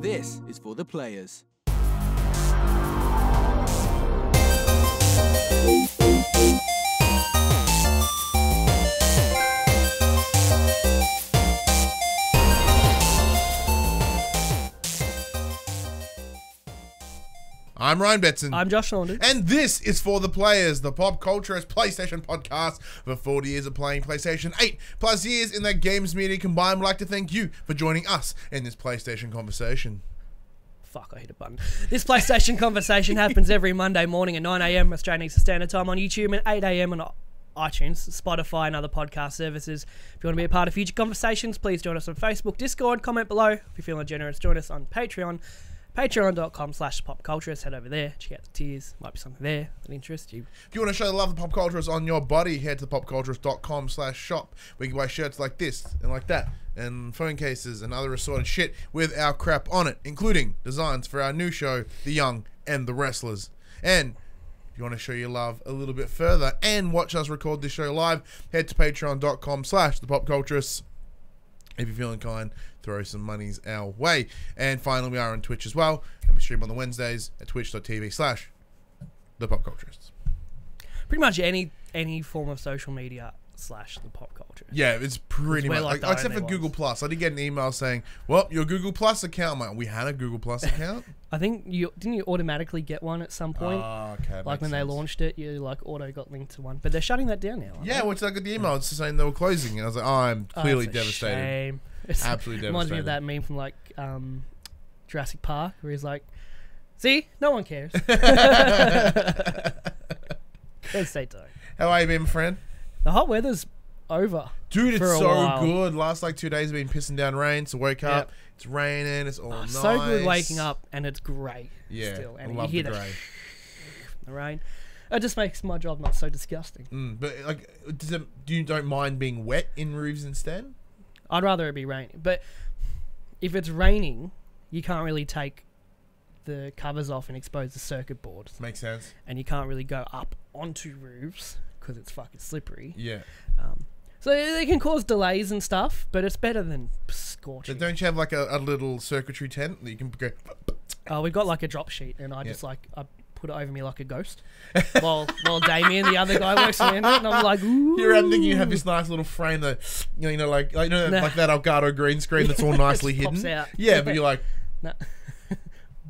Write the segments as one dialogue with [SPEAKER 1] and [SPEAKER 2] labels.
[SPEAKER 1] This is for the players.
[SPEAKER 2] I'm Ryan Betson.
[SPEAKER 3] I'm Josh Saunders.
[SPEAKER 2] And this is For the Players, the PopCulturists PlayStation podcast. For 40 years of playing PlayStation, 8 plus years in the games media combined. We'd like to thank you for joining us in this PlayStation conversation.
[SPEAKER 3] Fuck, I hit a button. This PlayStation conversation happens every Monday morning at 9 a.m. Australian Eastern Standard Time on YouTube and 8 a.m. on iTunes, Spotify and other podcast services. If you want to be a part of future conversations, please join us on Facebook, Discord, comment below. If you're feeling generous, join us on Patreon. Patreon.com/PopCulturists. Head over there, check out the tiers. Might be something there that interests you.
[SPEAKER 2] If you want to show the love of PopCulturists on your body, head to PopCulturists.com/shop, where you can buy shirts like this and like that, and phone cases and other assorted shit with our crap on it, including designs for our new show, The Young and the Wrestlers. And if you want to show your love a little bit further and watch us record this show live, head to Patreon.com/ThePopCulturists. If you're feeling kind, throw some monies our way. And finally, we are on Twitch as well, and we stream on the Wednesdays at twitch.tv/ThePopCulturists.
[SPEAKER 3] Pretty much any form of social media / the pop culture.
[SPEAKER 2] Yeah, it's pretty much
[SPEAKER 3] like
[SPEAKER 2] except for Google Plus. I did get an email saying, "Well, your Google Plus account." I'm like, we had a Google Plus account.
[SPEAKER 3] I think didn't you automatically get one at some point?
[SPEAKER 2] Oh, okay.
[SPEAKER 3] Like when they launched it, you like auto got linked to one, but they're shutting that down now.
[SPEAKER 2] Yeah, which I got the email saying they were closing, and I was like, "Oh, I'm clearly devastated."
[SPEAKER 3] Shame.
[SPEAKER 2] Absolutely devastated.
[SPEAKER 3] Reminds me of that meme from like Jurassic Park, where he's like, "See, no one cares." Let's stay tuned.
[SPEAKER 2] How are you, been, my friend?
[SPEAKER 3] The hot weather's over.
[SPEAKER 2] Dude, it's
[SPEAKER 3] for a
[SPEAKER 2] so
[SPEAKER 3] while.
[SPEAKER 2] good. Last like 2 days have been pissing down rain, so woke up, it's raining, it's all nice.
[SPEAKER 3] So good waking up, and it's grey.
[SPEAKER 2] Yeah,
[SPEAKER 3] still. And
[SPEAKER 2] I love
[SPEAKER 3] you
[SPEAKER 2] the
[SPEAKER 3] hear
[SPEAKER 2] grey.
[SPEAKER 3] the rain. It just makes my job not so disgusting.
[SPEAKER 2] But like, you don't mind being wet in roofs instead?
[SPEAKER 3] I'd rather it be raining, but if it's raining, you can't really take the covers off and expose the circuit boards.
[SPEAKER 2] Makes sense.
[SPEAKER 3] And you can't really go up onto roofs because it's fucking slippery.
[SPEAKER 2] Yeah.
[SPEAKER 3] So they can cause delays and stuff, but it's better than scorching.
[SPEAKER 2] But don't you have like a little circuitry tent that you can go?
[SPEAKER 3] We've got like a drop sheet, and I just like I put it over me like a ghost, while Damien, the other guy, works around it, and I'm like, ooh.
[SPEAKER 2] Here I'm thinking you have this nice little frame that like like that Elgato green screen that's all nicely hidden.
[SPEAKER 3] Pops out.
[SPEAKER 2] Yeah, but you're like,
[SPEAKER 3] nah.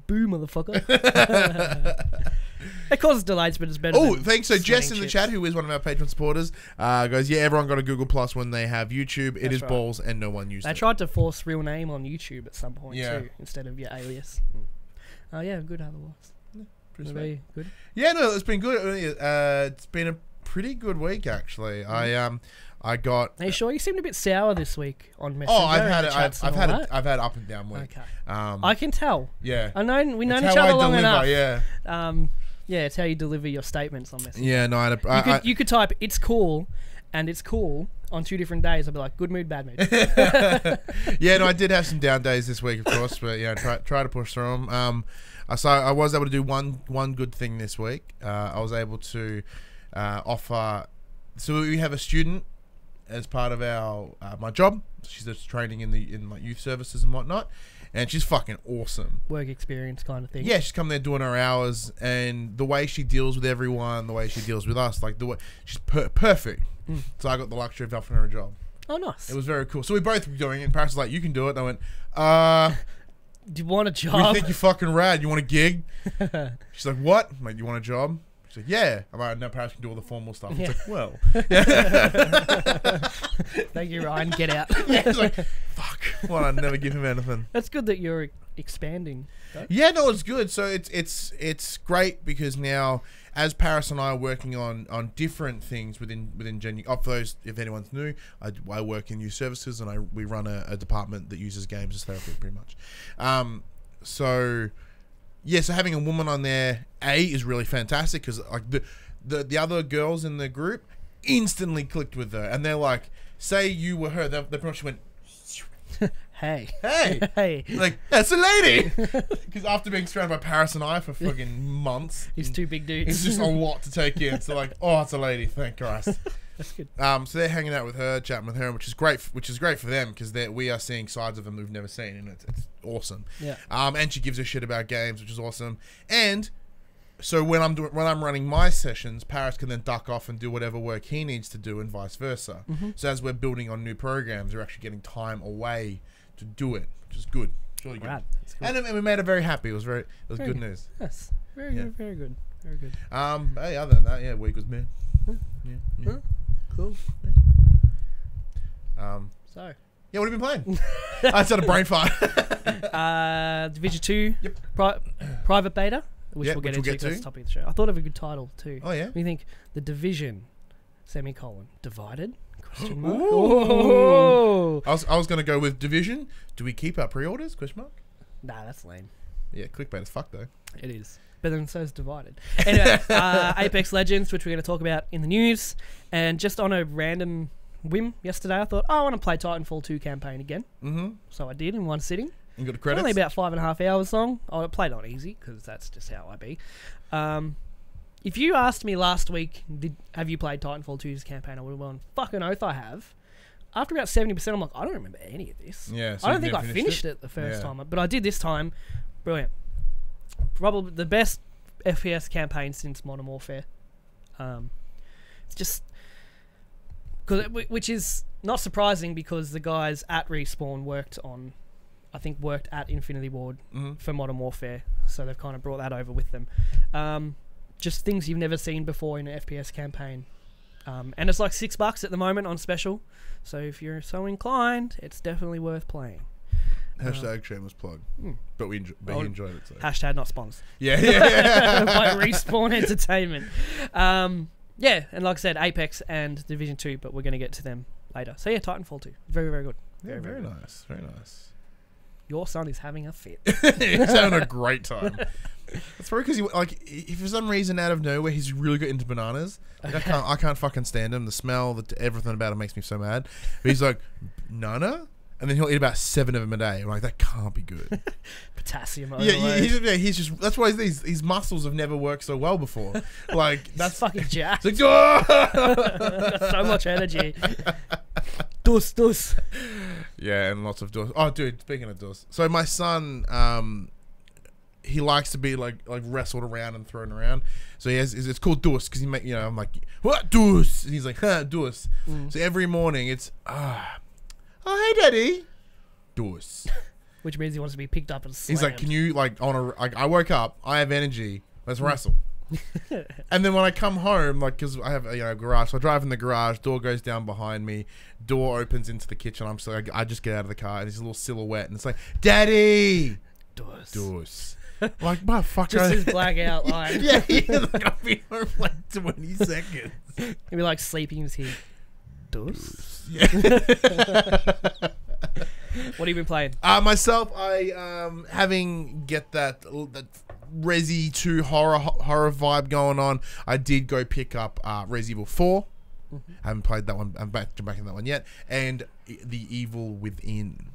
[SPEAKER 3] Boo, motherfucker. It causes delays, but it's better.
[SPEAKER 2] Oh, thanks. So Jess in the
[SPEAKER 3] chips.
[SPEAKER 2] chat, who is one of our patron supporters, goes, yeah, everyone got a Google Plus when they have YouTube. It is
[SPEAKER 3] right.
[SPEAKER 2] balls, and no one used it.
[SPEAKER 3] They tried to force real name on YouTube at some point
[SPEAKER 2] Yeah.
[SPEAKER 3] too, instead of your alias. Yeah, good otherwise.
[SPEAKER 2] Pretty
[SPEAKER 3] Very
[SPEAKER 2] sweet.
[SPEAKER 3] good.
[SPEAKER 2] Yeah, no, it's been good. It's been a pretty good week actually. I got.
[SPEAKER 3] Are you sure? You seemed a bit sour this week on Messenger.
[SPEAKER 2] Oh, I've had
[SPEAKER 3] and
[SPEAKER 2] it.
[SPEAKER 3] chats
[SPEAKER 2] I've
[SPEAKER 3] and all
[SPEAKER 2] had
[SPEAKER 3] that.
[SPEAKER 2] I've had up and down week.
[SPEAKER 3] Okay.
[SPEAKER 2] I
[SPEAKER 3] can tell.
[SPEAKER 2] Yeah.
[SPEAKER 3] I know we've known
[SPEAKER 2] It's
[SPEAKER 3] each
[SPEAKER 2] how
[SPEAKER 3] other
[SPEAKER 2] I
[SPEAKER 3] long
[SPEAKER 2] deliver,
[SPEAKER 3] enough.
[SPEAKER 2] Yeah.
[SPEAKER 3] Yeah, it's how you deliver your statements on Messenger.
[SPEAKER 2] Yeah. No,
[SPEAKER 3] You could type "it's cool" and "it's cool" on 2 different days. I'd be like, "Good mood, bad mood."
[SPEAKER 2] Yeah, no, I did have some down days this week, of course, but yeah, try to push through them. So I was able to do one good thing this week. I was able to offer. So we have a student as part of our my job. She's just training in like youth services and whatnot, and she's fucking awesome.
[SPEAKER 3] Work experience kind of thing.
[SPEAKER 2] Yeah, she's come there doing her hours, and the way she deals with everyone, the way she deals with us, like the way she's perfect. So I got the luxury of offering her a job.
[SPEAKER 3] Oh, nice.
[SPEAKER 2] It was very cool. So we both were doing it, and Paris was like, "You can do it." And I went,
[SPEAKER 3] Do you want a
[SPEAKER 2] we
[SPEAKER 3] job?
[SPEAKER 2] think you're fucking rad. You want a gig?" She's like, "What?" I'm like, "You want a job?" She's like, "Yeah." I'm like, "No, Paris can do all the formal stuff."
[SPEAKER 3] Yeah.
[SPEAKER 2] It's like, well.
[SPEAKER 3] Thank you, Ryan. Get out.
[SPEAKER 2] Yeah, it's like, fuck. Well, I'd never give him anything.
[SPEAKER 3] That's good that you're expanding. Though.
[SPEAKER 2] Yeah, no, it's good. So it's great because now, as Paris and I are working on different things within Gen. For those, if anyone's new, I work in youth services, and we run a department that uses games as therapy, pretty much. So having a woman on there, is really fantastic because like the other girls in the group instantly clicked with her, and they're like, say you were her, they pretty much went,
[SPEAKER 3] Hey.
[SPEAKER 2] hey, like, that's a lady. Because after being surrounded by Paris and I for fucking months,
[SPEAKER 3] He's 2 big dudes.
[SPEAKER 2] it's just a lot to take in. So like, oh, it's a lady, thank Christ.
[SPEAKER 3] That's good.
[SPEAKER 2] So they're hanging out with her, chatting with her, which is great. Which is great for them because we are seeing sides of them we've never seen, and it's awesome.
[SPEAKER 3] Yeah.
[SPEAKER 2] And she gives a shit about games, which is awesome. And so when I'm running my sessions, Paris can then duck off and do whatever work he needs to do, and vice versa. So as we're building on new programs, we're actually getting time away to do it, which is good. It's really good.
[SPEAKER 3] Right.
[SPEAKER 2] And we made her very happy. It was good news.
[SPEAKER 3] Yes. Very good. Very good. Very good.
[SPEAKER 2] Hey, other than that, yeah, week was man. Yeah.
[SPEAKER 3] Cool. So.
[SPEAKER 2] Yeah, what have you been playing? I just had a brain fart.
[SPEAKER 3] Division 2.
[SPEAKER 2] Yep.
[SPEAKER 3] Private beta. Which
[SPEAKER 2] Yep,
[SPEAKER 3] we'll get
[SPEAKER 2] which we'll
[SPEAKER 3] into
[SPEAKER 2] get
[SPEAKER 3] because
[SPEAKER 2] to.
[SPEAKER 3] it's the topic of the show. I thought of a good title too.
[SPEAKER 2] Oh yeah.
[SPEAKER 3] We think The Division, divided? Question mark.
[SPEAKER 2] Ooh. I was going to go with Division. Do we keep our pre-orders? Question mark.
[SPEAKER 3] Nah, that's lame.
[SPEAKER 2] Yeah, clickbait as fuck though.
[SPEAKER 3] It is. But then so is Divided. Anyway, Apex Legends, which we're going to talk about in the news. And just on a random whim yesterday, I thought, I want to play Titanfall 2 campaign again. So I did in one sitting.
[SPEAKER 2] You got the credits?
[SPEAKER 3] Only about 5.5 hours long. I played on easy because that's just how I be. If you asked me last week, have you played Titanfall 2's campaign, I would have gone, fucking oath I have. After about 70%, I'm like, I don't remember any of this.
[SPEAKER 2] Yeah, so
[SPEAKER 3] I don't
[SPEAKER 2] you've
[SPEAKER 3] think I
[SPEAKER 2] never
[SPEAKER 3] finished it the first time, but I did this time. Brilliant. Probably the best FPS campaign since Modern Warfare. It's just... which is not surprising because the guys at Respawn worked at Infinity Ward for Modern Warfare, so they've kind of brought that over with them. Just things you've never seen before in an FPS campaign. And it's like $6 at the moment on special, so if you're so inclined, it's definitely worth playing.
[SPEAKER 2] Hashtag shameless plug. But we enjoyed it. So.
[SPEAKER 3] Hashtag not sponsored.
[SPEAKER 2] Yeah.
[SPEAKER 3] By Respawn Entertainment. Yeah, and like I said, Apex and Division 2, but we're going to get to them later. So yeah, Titanfall 2. Very, very good.
[SPEAKER 2] Very nice. Very nice.
[SPEAKER 3] Your son is having a fit.
[SPEAKER 2] He's having a great time. It's probably because if for some reason out of nowhere he's really good into bananas. Like, I can't fucking stand him. The smell, everything about him makes me so mad. But he's like, nana? And then he'll eat about 7 of them a day. I'm like, that can't be good.
[SPEAKER 3] Potassium overload.
[SPEAKER 2] He's just. That's why his muscles have never worked so well before. Like that's
[SPEAKER 3] fucking jacked.
[SPEAKER 2] It's like,
[SPEAKER 3] Got so much energy. Dus.
[SPEAKER 2] Yeah, and lots of dus. Oh, dude, speaking of dus, so my son, he likes to be like wrestled around and thrown around. So it's called dus because I'm like, what dus? And he's like, dus. So every morning it's oh, hey, Daddy. Dus.
[SPEAKER 3] Which means he wants to be picked up and slammed.
[SPEAKER 2] He's like, can you, I woke up, I have energy, let's wrestle. And then when I come home, because I have a garage, so I drive in the garage, door goes down behind me, door opens into the kitchen, I just get out of the car, and it's a little silhouette, and it's like, Daddy! Dus. Like, motherfucker.
[SPEAKER 3] Just his blackout line.
[SPEAKER 2] Yeah, I'll be home for 20 seconds.
[SPEAKER 3] He'll be sleeping in his head. Dus.
[SPEAKER 2] Yeah.
[SPEAKER 3] What have you been playing?
[SPEAKER 2] Myself, I get that Resi 2 horror vibe going on. I did go pick up Resident Evil 4. I haven't played that one. I'm back in that one yet. And The Evil Within.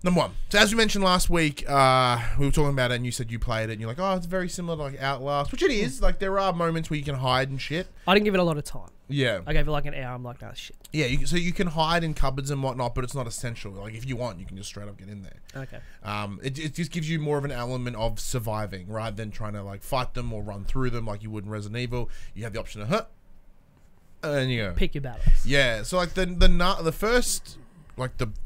[SPEAKER 2] Number one. So as we mentioned last week, we were talking about it, and you said you played it, and you're like, oh, it's very similar to Outlast, which it is. There are moments where you can hide and shit.
[SPEAKER 3] I didn't give it a lot of time.
[SPEAKER 2] Yeah.
[SPEAKER 3] I gave it an hour. I'm like, nah, shit.
[SPEAKER 2] Yeah, so you can hide in cupboards and whatnot, but it's not essential. If you want, you can just straight up get in there.
[SPEAKER 3] Okay.
[SPEAKER 2] It just gives you more of an element of surviving rather than trying to fight them or run through them like you would in Resident Evil. You have the option to and you go.
[SPEAKER 3] Pick your battles.
[SPEAKER 2] Yeah, so the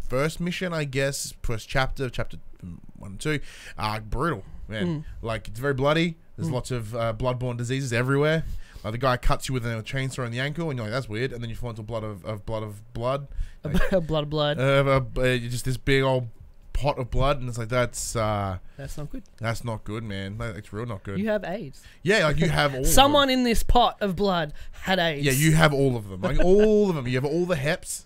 [SPEAKER 2] first mission, I guess, first chapter 1 and 2, brutal, man. It's very bloody. There's lots of bloodborne diseases everywhere. The guy cuts you with a chainsaw in the ankle, and you're like, that's weird. And then you fall into blood of blood.
[SPEAKER 3] Blood.
[SPEAKER 2] Just this big old pot of blood, and it's like, that's not
[SPEAKER 3] good.
[SPEAKER 2] That's not good, man. It's real not good.
[SPEAKER 3] You have AIDS.
[SPEAKER 2] Yeah, you have all
[SPEAKER 3] Someone
[SPEAKER 2] of them.
[SPEAKER 3] in this pot of blood had AIDS.
[SPEAKER 2] Yeah, you have all of them. All of them. You have all the heps.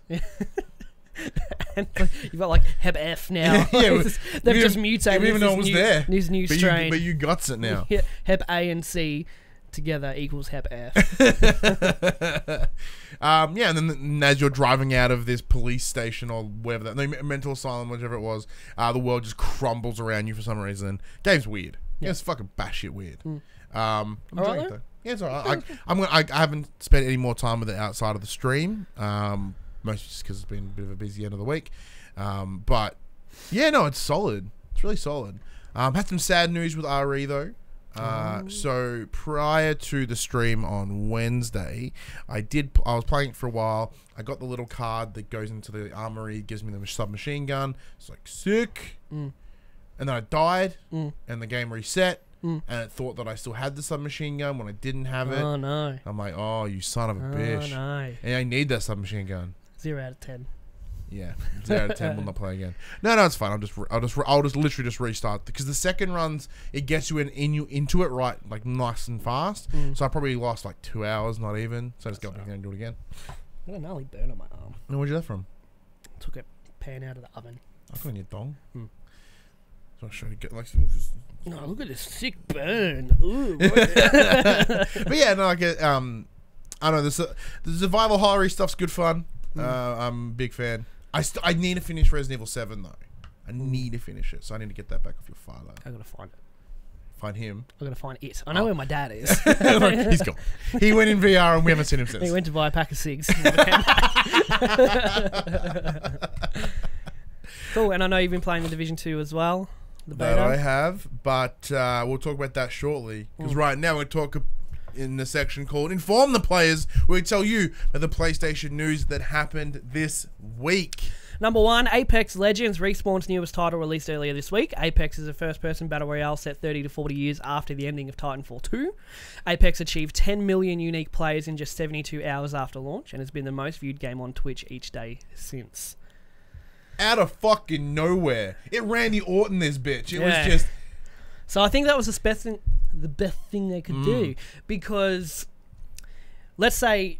[SPEAKER 3] And you've got Hep F now.
[SPEAKER 2] Yeah,
[SPEAKER 3] they've just mutated.
[SPEAKER 2] You didn't even know it was there.
[SPEAKER 3] This new strain.
[SPEAKER 2] But you guts it now.
[SPEAKER 3] Yeah, Hep A and C together equals Hep F.
[SPEAKER 2] And then as you're driving out of this police station or whatever mental asylum, whichever it was, the world just crumbles around you for some reason. Game's weird. Yeah. It's fucking batshit weird. I'm enjoying it though. Yeah, it's alright. I haven't spent any more time with it outside of the stream. Mostly just because it's been a bit of a busy end of the week. But yeah, no, it's solid. It's really solid. Had some sad news with RE though. So prior to the stream on Wednesday, I was playing it for a while. I got the little card that goes into the armory, gives me the submachine gun. It's like sick. And then I died, and the game reset, and it thought that I still had the submachine gun when I didn't have it.
[SPEAKER 3] Oh no!
[SPEAKER 2] I'm like, oh, you son of a bitch!
[SPEAKER 3] Oh no!
[SPEAKER 2] And I need that submachine gun.
[SPEAKER 3] 0 out of 10.
[SPEAKER 2] Yeah, 0 out of 10 will not play again. No, it's fine. I'll just literally just restart because the second runs it gets you into it right like nice and fast. So I probably lost like 2 hours, not even. So I just go back and do it again.
[SPEAKER 3] I got a gnarly burn on my arm.
[SPEAKER 2] And where'd you get that from?
[SPEAKER 3] Took a pan out of the oven.
[SPEAKER 2] I got on your dong. So I'll show you get like.
[SPEAKER 3] No, look at this sick burn. Ooh.
[SPEAKER 2] But yeah, no, I get I don't know. The survival horror stuff's good fun. I'm a big fan. I need to finish Resident Evil 7 though. I need to finish it, so I need to get that back off your father.
[SPEAKER 3] I gotta find it.
[SPEAKER 2] Find him.
[SPEAKER 3] I gotta find it. I know where my dad is.
[SPEAKER 2] He's gone. He went in VR and we haven't seen him since.
[SPEAKER 3] He went to buy a pack of cigs. Cool, and I know you've been playing the Division 2 as well. The beta.
[SPEAKER 2] That I have, but we'll talk about that shortly. Because right now we're talking in the section called Inform the Players, where we tell you about the PlayStation news that happened this week.
[SPEAKER 3] Number 1, Apex Legends, Respawn's newest title released earlier this week. Apex is a first-person battle royale set 30 to 40 years after the ending of Titanfall 2. Apex achieved 10 million unique players in just 72 hours after launch and has been the most viewed game on Twitch each day since.
[SPEAKER 2] Out of fucking nowhere. It Randy Orton this bitch. It was just...
[SPEAKER 3] So I think that was the best thing they could do, because let's say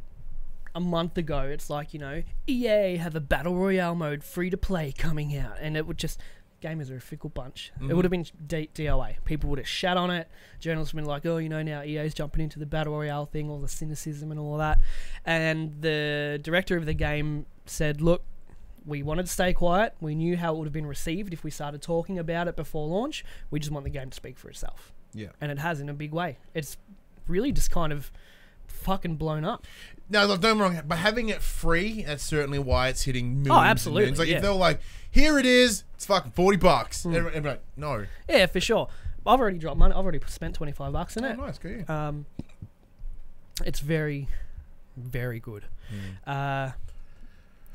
[SPEAKER 3] a month ago it's like, you know, EA have a battle royale mode free to play coming out, and it would just, gamers are a fickle bunch. It would have been DOA. People would have shat on it. Journalists would have been like, oh, you know, now EA's jumping into the battle royale thing, all the cynicism and all of that. And the director of the game said, look, we wanted to stay quiet. We knew how it would have been received if we started talking about it before launch. We just want the game to speak for itself. Yeah. And it has in a big way. It's really just kind of fucking blown up.
[SPEAKER 2] No, don't get me wrong, but having it free, that's certainly why it's hitting millions.
[SPEAKER 3] Oh, absolutely.
[SPEAKER 2] And millions. Like, if they're like, here it is, it's fucking $40. Everybody like, no.
[SPEAKER 3] Yeah, for sure. I've already dropped money. I've already spent $25 in it.
[SPEAKER 2] Oh, nice. Good.
[SPEAKER 3] It's very, very good.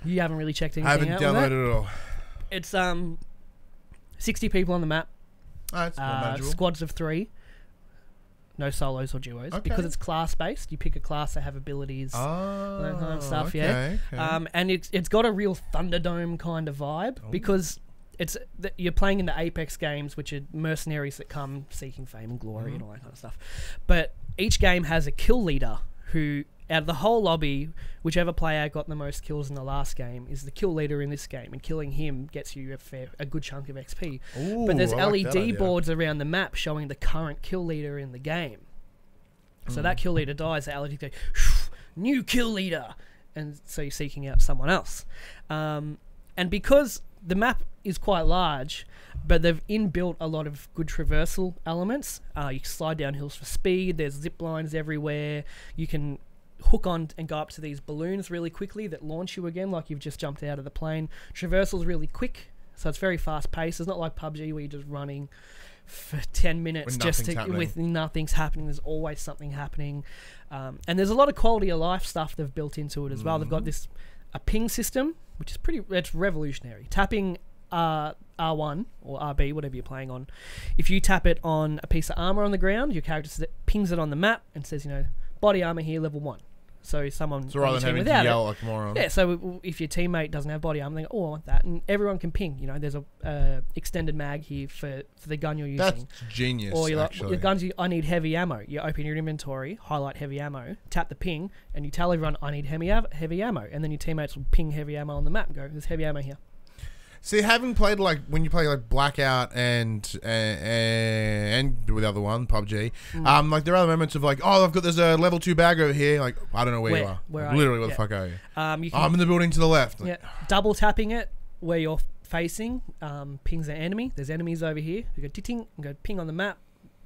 [SPEAKER 3] You haven't really checked anything out.
[SPEAKER 2] I haven't downloaded it at all.
[SPEAKER 3] It's 60 people on the map.
[SPEAKER 2] Oh, it's more manageable.
[SPEAKER 3] Squads of 3. No solos or duos. Okay. Because it's class-based. You pick a class that have abilities, that kind of stuff, okay. And it's got a real Thunderdome kind of vibe, because you're playing in the Apex games, which are mercenaries that come seeking fame and glory and all that kind of stuff. But each game has a kill leader who, out of the whole lobby, whichever player got the most kills in the last game is the kill leader in this game, and killing him gets you a good chunk of XP.
[SPEAKER 2] Ooh,
[SPEAKER 3] but there's
[SPEAKER 2] like
[SPEAKER 3] LED boards around the map showing the current kill leader in the game. So that kill leader dies, the LED goes, new kill leader, and so you're seeking out someone else. And because the map is quite large, but they've inbuilt a lot of good traversal elements. You can slide down hills for speed. There's zip lines everywhere. You can hook on and go up to these balloons really quickly that launch you again like you've just jumped out of the plane. Traversal's really quick, so it's very fast paced. It's not like PUBG where you're just running for 10 minutes with nothing's happening. There's always something happening. And there's a lot of quality of life stuff they've built into it as well. They've got a ping system, which is it's revolutionary. Tapping R1 or RB, whatever you're playing on, if you tap it on a piece of armor on the ground, your character pings it on the map and says, you know, body armor here, level 1. So someone
[SPEAKER 2] rather than having to yell like a moron.
[SPEAKER 3] Yeah, so if your teammate doesn't have body armor, they go, oh, I want that. And everyone can ping. You know, there's a extended mag here for the gun you're using.
[SPEAKER 2] That's genius,
[SPEAKER 3] or you're
[SPEAKER 2] actually.
[SPEAKER 3] Like, your guns, I need heavy ammo. You open your inventory, highlight heavy ammo, tap the ping, and you tell everyone, I need heavy ammo. And then your teammates will ping heavy ammo on the map and go, there's heavy ammo here.
[SPEAKER 2] See, having played when you play like Blackout and with the other one, PUBG, like there are other moments of like, oh, there's a level 2 bag over here. Like, I don't know where you are. Literally, where the fuck are you? I'm in the building to the left.
[SPEAKER 3] Yeah, double tapping it where you're facing pings an enemy. There's enemies over here. You go ting and go ping on the map.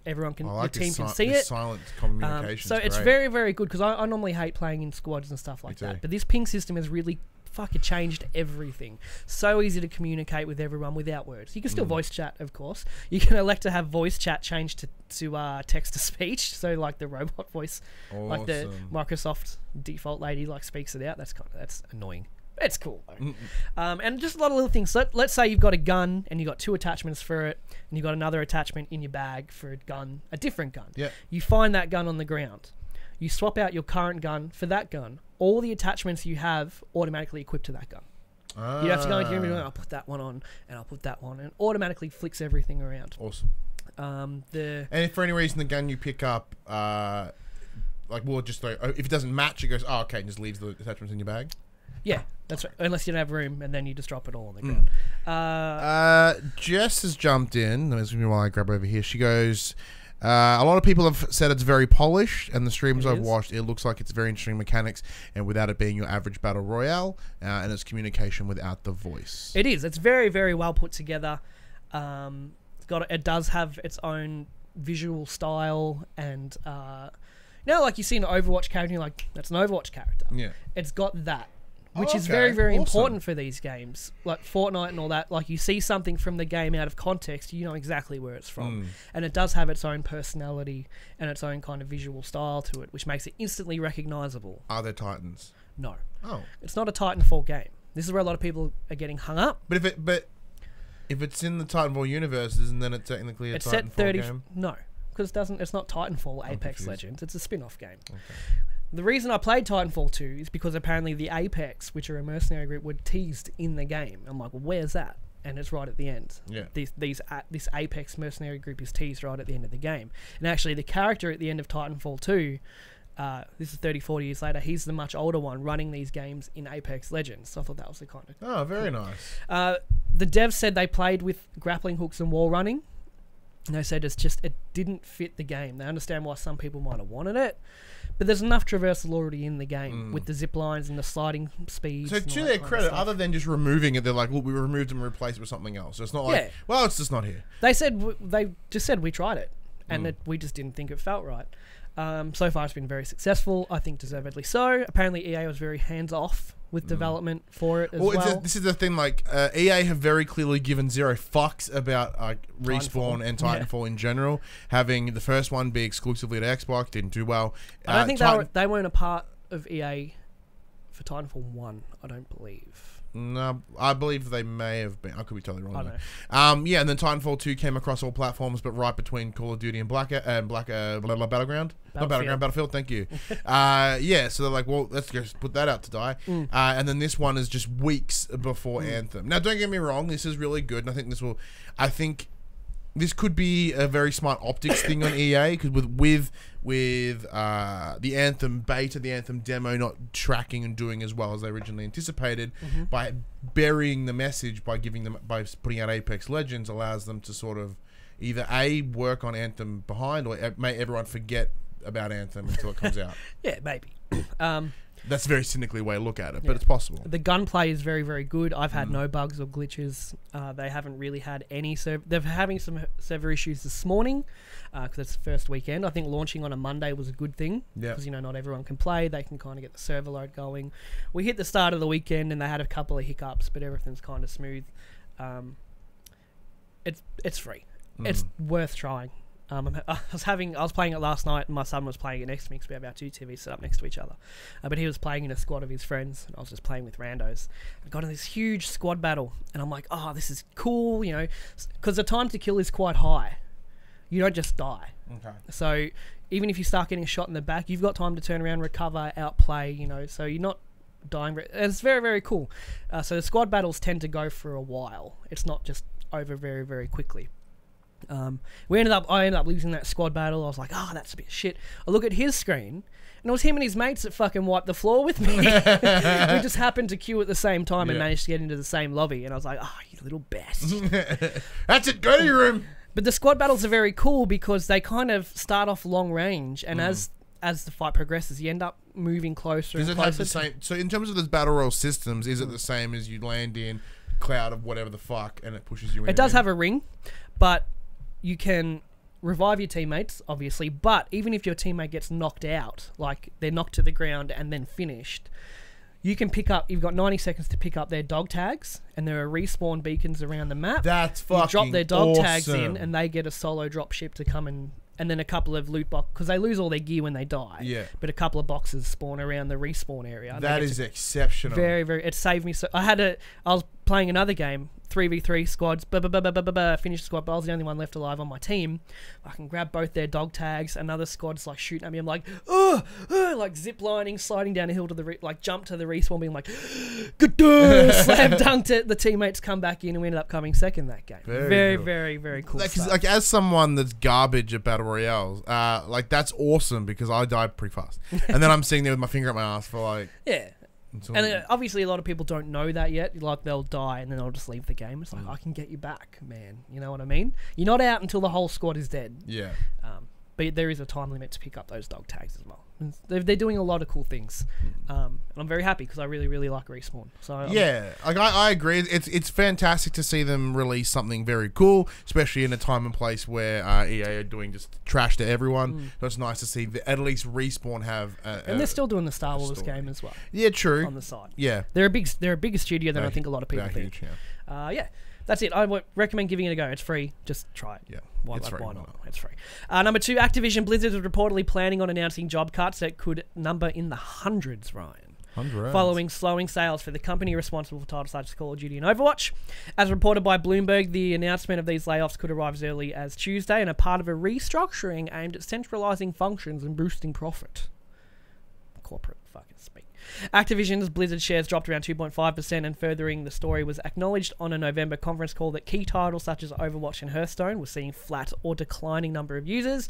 [SPEAKER 3] everyone can,
[SPEAKER 2] I
[SPEAKER 3] your
[SPEAKER 2] like
[SPEAKER 3] team
[SPEAKER 2] this
[SPEAKER 3] can see
[SPEAKER 2] this
[SPEAKER 3] it.
[SPEAKER 2] silent communication.
[SPEAKER 3] So it's very, very good because I normally hate playing in squads and stuff like
[SPEAKER 2] too.
[SPEAKER 3] that. But this ping system has really fucking changed everything. So easy to communicate with everyone without words. You can still voice chat, of course. You can elect to have voice chat changed to text to speech. So like the robot voice, like the Microsoft default lady like speaks it out. That's annoying. It's cool though. And just a lot of little things. Let's say you've got a gun and you've got 2 attachments for it, and you've got another attachment in your bag for a gun, a different gun.
[SPEAKER 2] Yeah.
[SPEAKER 3] You find that gun on the ground. You swap out your current gun for that gun. All the attachments you have automatically equip to that gun. You have to go into your inventory, I'll put that one on, and I'll put that one, and automatically flicks everything around.
[SPEAKER 2] Awesome.
[SPEAKER 3] And
[SPEAKER 2] if for any reason the gun you pick up, if it doesn't match, it goes, oh, okay, and just leaves the attachments in your bag?
[SPEAKER 3] Yeah, that's right. Unless you don't have room, and then you just drop it all on the ground.
[SPEAKER 2] Jess has jumped in. Let me while I grab over here. She goes, a lot of people have said it's very polished, and the streams I've watched, it looks like it's very interesting mechanics, and without it being your average battle royale, and it's communication without the voice.
[SPEAKER 3] It is. It's very, very well put together. It does have its own visual style, and like you see an Overwatch character, you're like, that's an Overwatch character.
[SPEAKER 2] Yeah,
[SPEAKER 3] it's got that. Which is very, very important for these games. Like Fortnite and all that, like you see something from the game out of context, you know exactly where it's from. And it does have its own personality and its own kind of visual style to it, which makes it instantly recognizable.
[SPEAKER 2] Are there Titans?
[SPEAKER 3] No.
[SPEAKER 2] Oh.
[SPEAKER 3] It's not a Titanfall game. This is where a lot of people are getting hung up.
[SPEAKER 2] But if it's in the Titanfall universe, isn't then it technically a Titanfall game?
[SPEAKER 3] No, because it's not Titanfall Apex Legends. It's a spin-off game. Okay. The reason I played Titanfall 2 is because apparently the Apex, which are a mercenary group, were teased in the game. I'm like, well, where's that? And it's right at the end.
[SPEAKER 2] Yeah.
[SPEAKER 3] This Apex mercenary group is teased right at the end of the game. And actually, the character at the end of Titanfall 2, this is 30, 40 years later, he's the much older one running these games in Apex Legends. So I thought that was the kind of...
[SPEAKER 2] Oh, very nice.
[SPEAKER 3] The devs said they played with grappling hooks and wall running. And they said it didn't fit the game. They understand why some people might have wanted it. But there's enough traversal already in the game with the zip lines and the sliding speeds.
[SPEAKER 2] So to their credit, other than just removing it, they're like, look, we removed it and replaced it with something else. So it's not like, well, it's just not here.
[SPEAKER 3] They just said we tried it, and we just didn't think it felt right. So far, it's been very successful. I think deservedly so. Apparently, EA was very hands-off with development for it as well.
[SPEAKER 2] This is the thing, like, EA have very clearly given zero fucks about Respawn and Titanfall in general. Having the first one be exclusively at Xbox didn't do well.
[SPEAKER 3] I don't think they weren't a part of EA for Titanfall 1, I don't believe.
[SPEAKER 2] No, I believe they may have been. I could be totally wrong.
[SPEAKER 3] I know.
[SPEAKER 2] And then Titanfall 2 came across all platforms, but right between Call of Duty and Battleground. Not Battleground, Battlefield. Thank you. So they're like, well, let's just put that out to die. And then this one is just weeks before Anthem. Now, don't get me wrong, this is really good, and I think this could be a very smart optics thing on EA, because with the Anthem beta, the Anthem demo not tracking and doing as well as they originally anticipated, by burying the message by putting out Apex Legends allows them to sort of either work on Anthem behind, or may everyone forget about Anthem until it comes out.
[SPEAKER 3] Yeah, maybe.
[SPEAKER 2] That's a very cynically way to look at it, but it's possible.
[SPEAKER 3] The gunplay is very, very good. I've had no bugs or glitches. They haven't really had any. They're having some server issues this morning because it's the first weekend. I think launching on a Monday was a good thing because not everyone can play. They can kind of get the server load going. We hit the start of the weekend and they had a couple of hiccups, but everything's kind of smooth. It's free. It's worth trying. I was playing it last night, and my son was playing it next to me because we have our 2 TVs set up next to each other. But he was playing in a squad of his friends, and I was just playing with randos. I got in this huge squad battle, and I'm like, oh, this is cool, because the time to kill is quite high. You don't just die. Okay. So even if you start getting shot in the back, you've got time to turn around, recover, outplay, so you're not dying. And it's very, very cool. So the squad battles tend to go for a while. It's not just over very, very quickly. I ended up losing that squad battle. I was like, oh, that's a bit of shit. I look at his screen, and it was him and his mates that fucking wiped the floor with me. We just happened to queue at the same time and managed to get into the same lobby. And I was like, oh, you little bastard.
[SPEAKER 2] That's it. Go to your room.
[SPEAKER 3] But the squad battles are very cool because they kind of start off long range, and as the fight progresses, you end up moving closer and closer. Does it have the
[SPEAKER 2] same? So in terms of those battle royale systems, is it the same as you land in cloud of whatever the fuck and it pushes you in?
[SPEAKER 3] It does have a ring, but you can revive your teammates, obviously, but even if your teammate gets knocked out, like they're knocked to the ground and then finished, you can pick up, you've got 90 seconds to pick up their dog tags, and there are respawn beacons around the map.
[SPEAKER 2] That's fucking awesome.
[SPEAKER 3] You drop their dog tags in, and they get a solo drop ship to come and then a couple of loot boxes, because they lose all their gear when they die.
[SPEAKER 2] Yeah.
[SPEAKER 3] But a couple of boxes spawn around the respawn area.
[SPEAKER 2] That is exceptional.
[SPEAKER 3] Very, very, it saved me. So I was playing another game, 3v3 squads, finished the squad, but I was the only one left alive on my team. I can grab both their dog tags. Another squad's like shooting at me. I'm like, like zip lining, sliding down a hill to the like jump to the respawn, being like, slam dunked it. The teammates come back in, and we ended up coming second that game. Very,
[SPEAKER 2] cool.
[SPEAKER 3] very cool.
[SPEAKER 2] Like as someone that's garbage at battle royales, like that's awesome because I died pretty fast, and then I'm sitting there with my finger up my ass for like
[SPEAKER 3] And obviously a lot of people don't know that yet. Like, they'll die and then they'll just leave the game. It's like, I can get you back, man. You know what I mean? You're not out until the whole squad is dead.
[SPEAKER 2] Yeah.
[SPEAKER 3] But there is a time limit to pick up those dog tags as well. They're doing a lot of cool things. And I'm very happy because I really, really like Respawn. So
[SPEAKER 2] I agree. It's fantastic to see them release something very cool, especially in a time and place where EA are doing just trash to everyone. So it's nice to see at least Respawn have
[SPEAKER 3] and they're still doing the Star Wars game as well.
[SPEAKER 2] Yeah, true.
[SPEAKER 3] On the side.
[SPEAKER 2] Yeah.
[SPEAKER 3] They're a bigger studio than I think a lot of people think.
[SPEAKER 2] Huge,
[SPEAKER 3] yeah. That's it. I would recommend giving it a go. It's free. Just try it.
[SPEAKER 2] Yeah.
[SPEAKER 3] Why not? It's free. Number 2, Activision Blizzard is reportedly planning on announcing job cuts that could number in the hundreds, Ryan. Following slowing sales for the company responsible for titles such as Call of Duty and Overwatch. As reported by Bloomberg, the announcement of these layoffs could arrive as early as Tuesday and are part of a restructuring aimed at centralizing functions and boosting profit. Corporate fucking speak. Activision's Blizzard shares dropped around 2.5%, and furthering the story was acknowledged on a November conference call that key titles such as Overwatch and Hearthstone were seeing flat or declining number of users.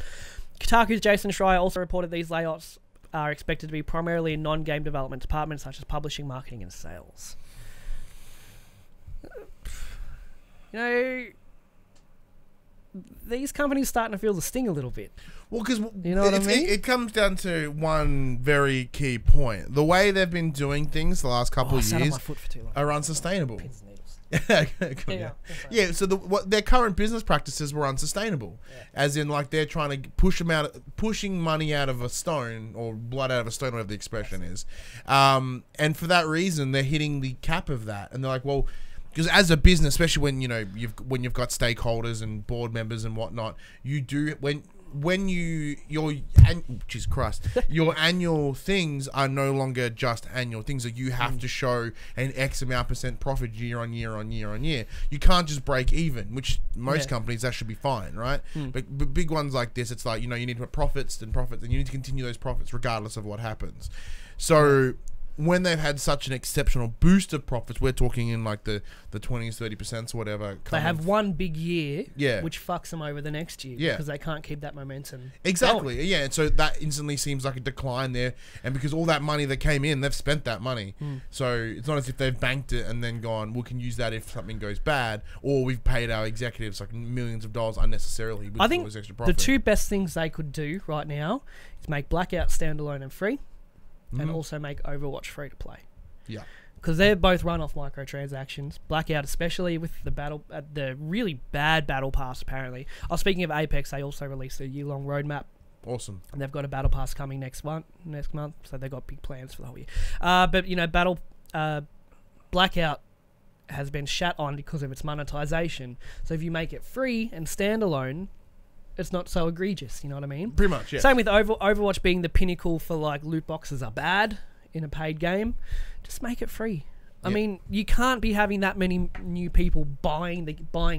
[SPEAKER 3] Kotaku's Jason Schreier also reported these layoffs are expected to be primarily in non-game development departments such as publishing, marketing, and sales. You know, these companies starting to feel the sting a little bit.
[SPEAKER 2] Well, because
[SPEAKER 3] you know what I mean?
[SPEAKER 2] It comes down to one very key point. The way they've been doing things the last couple of years are unsustainable. Yeah, so their current business practices were unsustainable. As in, like, they're trying to pushing money out of a stone, or blood out of a stone, whatever the expression is. And for that reason, they're hitting the cap of that. And they're like, well, because as a business, especially when you've got stakeholders and board members and whatnot, you do when your annual things are no longer just annual things. That you have to show an X amount % profit year on year on year on year. You can't just break even, which most companies that should be fine, right? But big ones like this, it's like, you need to have profits, and you need to continue those profits regardless of what happens. So when they've had such an exceptional boost of profits, we're talking in like the 20s, 30% or whatever.
[SPEAKER 3] They have one big year, which fucks them over the next year because they can't keep that momentum.
[SPEAKER 2] Exactly,
[SPEAKER 3] going.
[SPEAKER 2] And so that instantly seems like a decline there. And because all that money that came in, they've spent that money. So it's not as if they've banked it and then gone, we can use that if something goes bad, or we've paid our executives like millions of dollars unnecessarily with
[SPEAKER 3] I think
[SPEAKER 2] all this extra profit.
[SPEAKER 3] The two best things they could do right now is make Blackout standalone and free, and also make Overwatch free to play.
[SPEAKER 2] Yeah.
[SPEAKER 3] Because they're both run off microtransactions. Blackout, especially with the really bad battle pass, apparently. Speaking of Apex, they also released a year-long roadmap.
[SPEAKER 2] Awesome.
[SPEAKER 3] And they've got a battle pass coming next month, so they've got big plans for the whole year. But, Blackout has been shat on because of its monetization. So if you make it free and standalone, it's not so egregious, you know what I mean?
[SPEAKER 2] Pretty much, yeah.
[SPEAKER 3] Same with Overwatch being the pinnacle for, like, loot boxes are bad in a paid game. Just make it free. I mean, you can't be having that many new people buying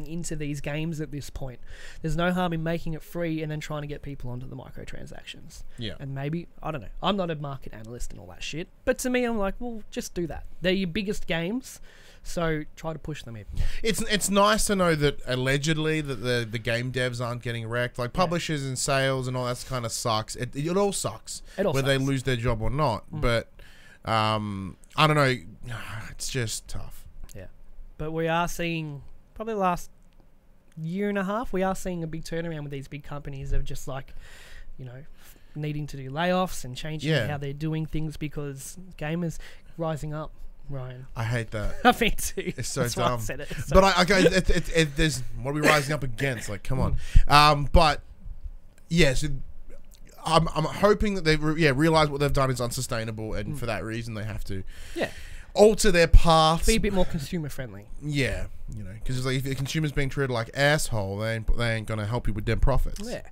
[SPEAKER 3] into these games at this point. There's no harm in making it free and then trying to get people onto the microtransactions. Yeah. And maybe, I don't know, I'm not a market analyst and all that shit, but to me, I'm like, well, just do that. They're your biggest games, so try to push them even more.
[SPEAKER 2] It's nice to know that allegedly that the game devs aren't getting wrecked. Like publishers and sales and all that kind of sucks. It all sucks. Whether they lose their job or not. But I don't know. It's just tough.
[SPEAKER 3] Yeah. But we are seeing, probably the last year and a half, we are seeing a big turnaround with these big companies of just like, needing to do layoffs and changing how they're doing things because gamers rising up. Ryan,
[SPEAKER 2] I hate that.
[SPEAKER 3] I think too.
[SPEAKER 2] It's so
[SPEAKER 3] That's
[SPEAKER 2] dumb.
[SPEAKER 3] why I said it.
[SPEAKER 2] But there's what are we rising up against? Like, come on. But Yes, I'm hoping that they realize what they've done is unsustainable, and for that reason they have to alter their paths.
[SPEAKER 3] Be a bit more consumer friendly.
[SPEAKER 2] Yeah, because it's like if the consumer's being treated like asshole, they ain't gonna help you with them profits.
[SPEAKER 3] Yeah.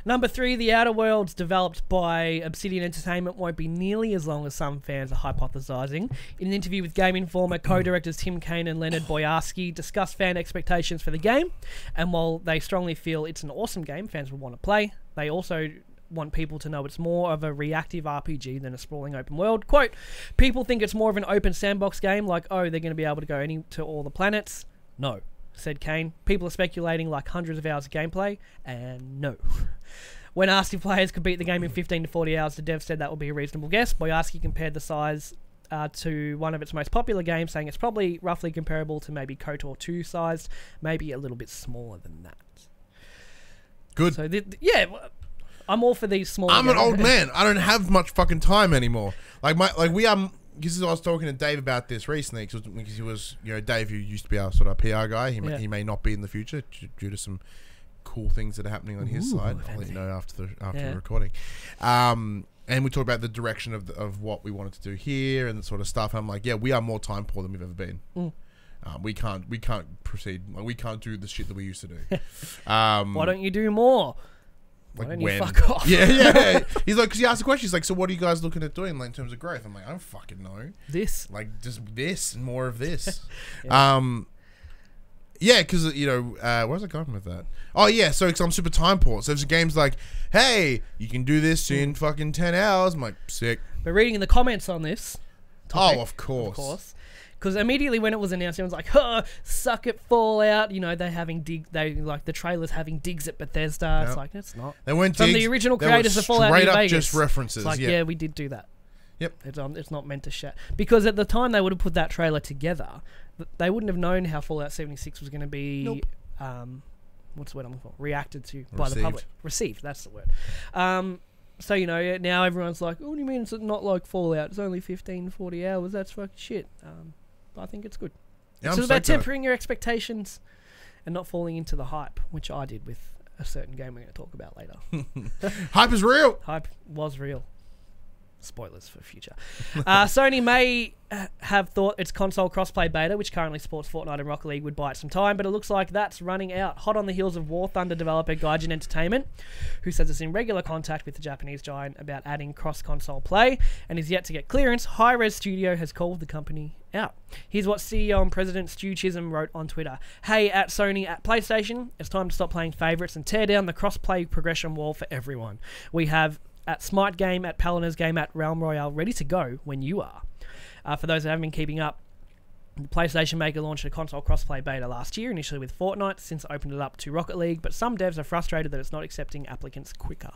[SPEAKER 3] Number 3, The Outer Worlds, developed by Obsidian Entertainment, won't be nearly as long as some fans are hypothesizing. In an interview with Game Informer, co-directors Tim Kaine and Leonard Boyarski discussed fan expectations for the game, and while they strongly feel it's an awesome game fans will want to play, they also want people to know it's more of a reactive RPG than a sprawling open world. Quote, people think it's more of an open sandbox game, like, oh, they're going to be able to go to all the planets. No, said Kane. People are speculating like hundreds of hours of gameplay, and no. When asked if players could beat the game in 15 to 40 hours, the dev said that would be a reasonable guess. Boyarski compared the size to one of its most popular games, saying it's probably roughly comparable to maybe KOTOR 2 sized, maybe a little bit smaller than that.
[SPEAKER 2] Good.
[SPEAKER 3] So, I'm all for these small
[SPEAKER 2] I'm
[SPEAKER 3] games.
[SPEAKER 2] an old man. I don't have much fucking time anymore. This is I was talking to Dave about this recently because he was, Dave, who used to be our sort of PR guy. He may not be in the future due to some cool things that are happening on his side. I'll let you know after the recording. And we talked about the direction of what we wanted to do here and the sort of stuff. I'm like, yeah, we are more time poor than we've ever been. We can't proceed. Like, we can't do the shit that we used to do.
[SPEAKER 3] Why don't you do more?
[SPEAKER 2] Like,
[SPEAKER 3] why don't you fuck off?
[SPEAKER 2] Yeah. He's like, because he asked the question. He's like, so what are you guys looking at doing, like, in terms of growth? I'm like, I don't fucking know.
[SPEAKER 3] This,
[SPEAKER 2] like, just this and more of this.
[SPEAKER 3] Yeah.
[SPEAKER 2] Because where's I going with that? Oh yeah, so because I'm super time poor. So if the game's like, hey, you can do this in fucking 10 hours, I'm like, sick.
[SPEAKER 3] But reading in the comments on this topic,
[SPEAKER 2] of course.
[SPEAKER 3] Because immediately when it was announced, everyone's like, "Oh, suck it, Fallout." They're having the trailers having digs at Bethesda. It's like, it's not.
[SPEAKER 2] They weren't
[SPEAKER 3] from
[SPEAKER 2] digs,
[SPEAKER 3] the original creators of Fallout New Vegas.
[SPEAKER 2] Just references.
[SPEAKER 3] It's like, yeah, we did do that.
[SPEAKER 2] Yep.
[SPEAKER 3] It's not meant to share. Because at the time they would have put that trailer together, they wouldn't have known how Fallout 76 was going to be.
[SPEAKER 2] Nope.
[SPEAKER 3] What's the word I'm looking for? Reacted to by the public. Received. That's the word. So, now everyone's like, oh, what do you mean it's not like Fallout? It's only 15, 40 hours. That's fucking shit. I think it's good.
[SPEAKER 2] Yeah,
[SPEAKER 3] it's about tempering your expectations and not falling into the hype, which I did with a certain game we're going to talk about later.
[SPEAKER 2] Hype is real.
[SPEAKER 3] Hype was real. Spoilers for future. Sony may have thought its console crossplay beta, which currently supports Fortnite and Rocket League, would buy it some time, but it looks like that's running out. Hot on the heels of War Thunder developer Gaijin Entertainment, who says it's in regular contact with the Japanese giant about adding cross-console play and is yet to get clearance, Hi-Res Studio has called the company out. Here's what CEO and President Stu Chisholm wrote on Twitter. Hey, at Sony, at PlayStation, it's time to stop playing favourites and tear down the cross-play progression wall for everyone. We have at Smite Game, at Paladin's Game, at Realm Royale, ready to go when you are. For those that haven't been keeping up, the PlayStation Maker launched a console crossplay beta last year, initially with Fortnite, since opened it up to Rocket League, but some devs are frustrated that it's not accepting applicants quicker.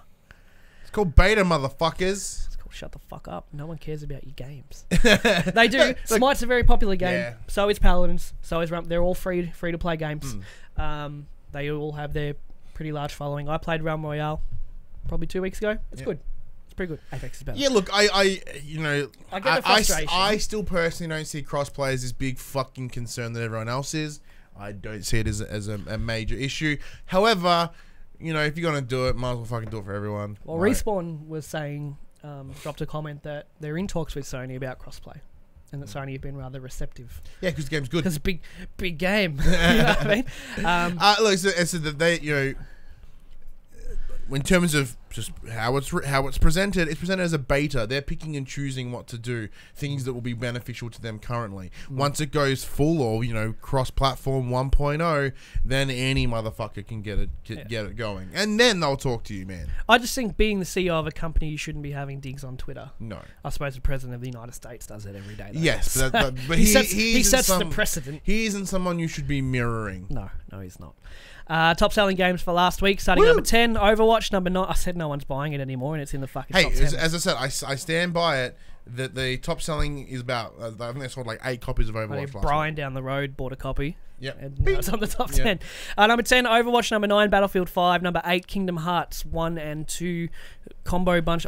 [SPEAKER 2] It's called beta, motherfuckers.
[SPEAKER 3] It's called shut the fuck up. No one cares about your games. They do. Smite's a very popular game. Yeah. So is Paladins. So is Realm. They're all free to play games. They all have their pretty large following. I played Realm Royale probably 2 weeks ago. It's good. It's pretty good. Apex is better.
[SPEAKER 2] Yeah, look, I get the frustration.
[SPEAKER 3] I
[SPEAKER 2] still personally don't see crossplay as this big fucking concern that everyone else is. I don't see it as a major issue. However, if you're gonna do it, might as well fucking do it for everyone.
[SPEAKER 3] Well, Respawn was saying, dropped a comment that they're in talks with Sony about crossplay, and that Sony have been rather receptive.
[SPEAKER 2] Yeah, because the game's good.
[SPEAKER 3] Because big game. You know what I mean?
[SPEAKER 2] Look, so that they, in terms of just how it's presented as a beta. They're picking and choosing what to do, things that will be beneficial to them currently. Once it goes full or cross-platform 1.0, then any motherfucker can get it going, and then they'll talk to you, man.
[SPEAKER 3] I just think being the CEO of a company, you shouldn't be having digs on Twitter.
[SPEAKER 2] No,
[SPEAKER 3] I suppose the president of the United States does it every day. Though.
[SPEAKER 2] Yes, but
[SPEAKER 3] he sets the precedent.
[SPEAKER 2] He isn't someone you should be mirroring.
[SPEAKER 3] No, he's not. Top selling games for last week, starting number 10, Overwatch. Number 9, I said no one's buying it anymore, and it's in the fucking top 10.
[SPEAKER 2] As I said, I stand by it that the top selling is about, I think they sold like 8 copies of Overwatch last
[SPEAKER 3] Brian
[SPEAKER 2] week.
[SPEAKER 3] down the road bought a copy.
[SPEAKER 2] Yep.
[SPEAKER 3] And now it's on the top 10. Number 10, Overwatch. Number 9, Battlefield 5. Number 8, Kingdom Hearts 1 and 2 combo bunch.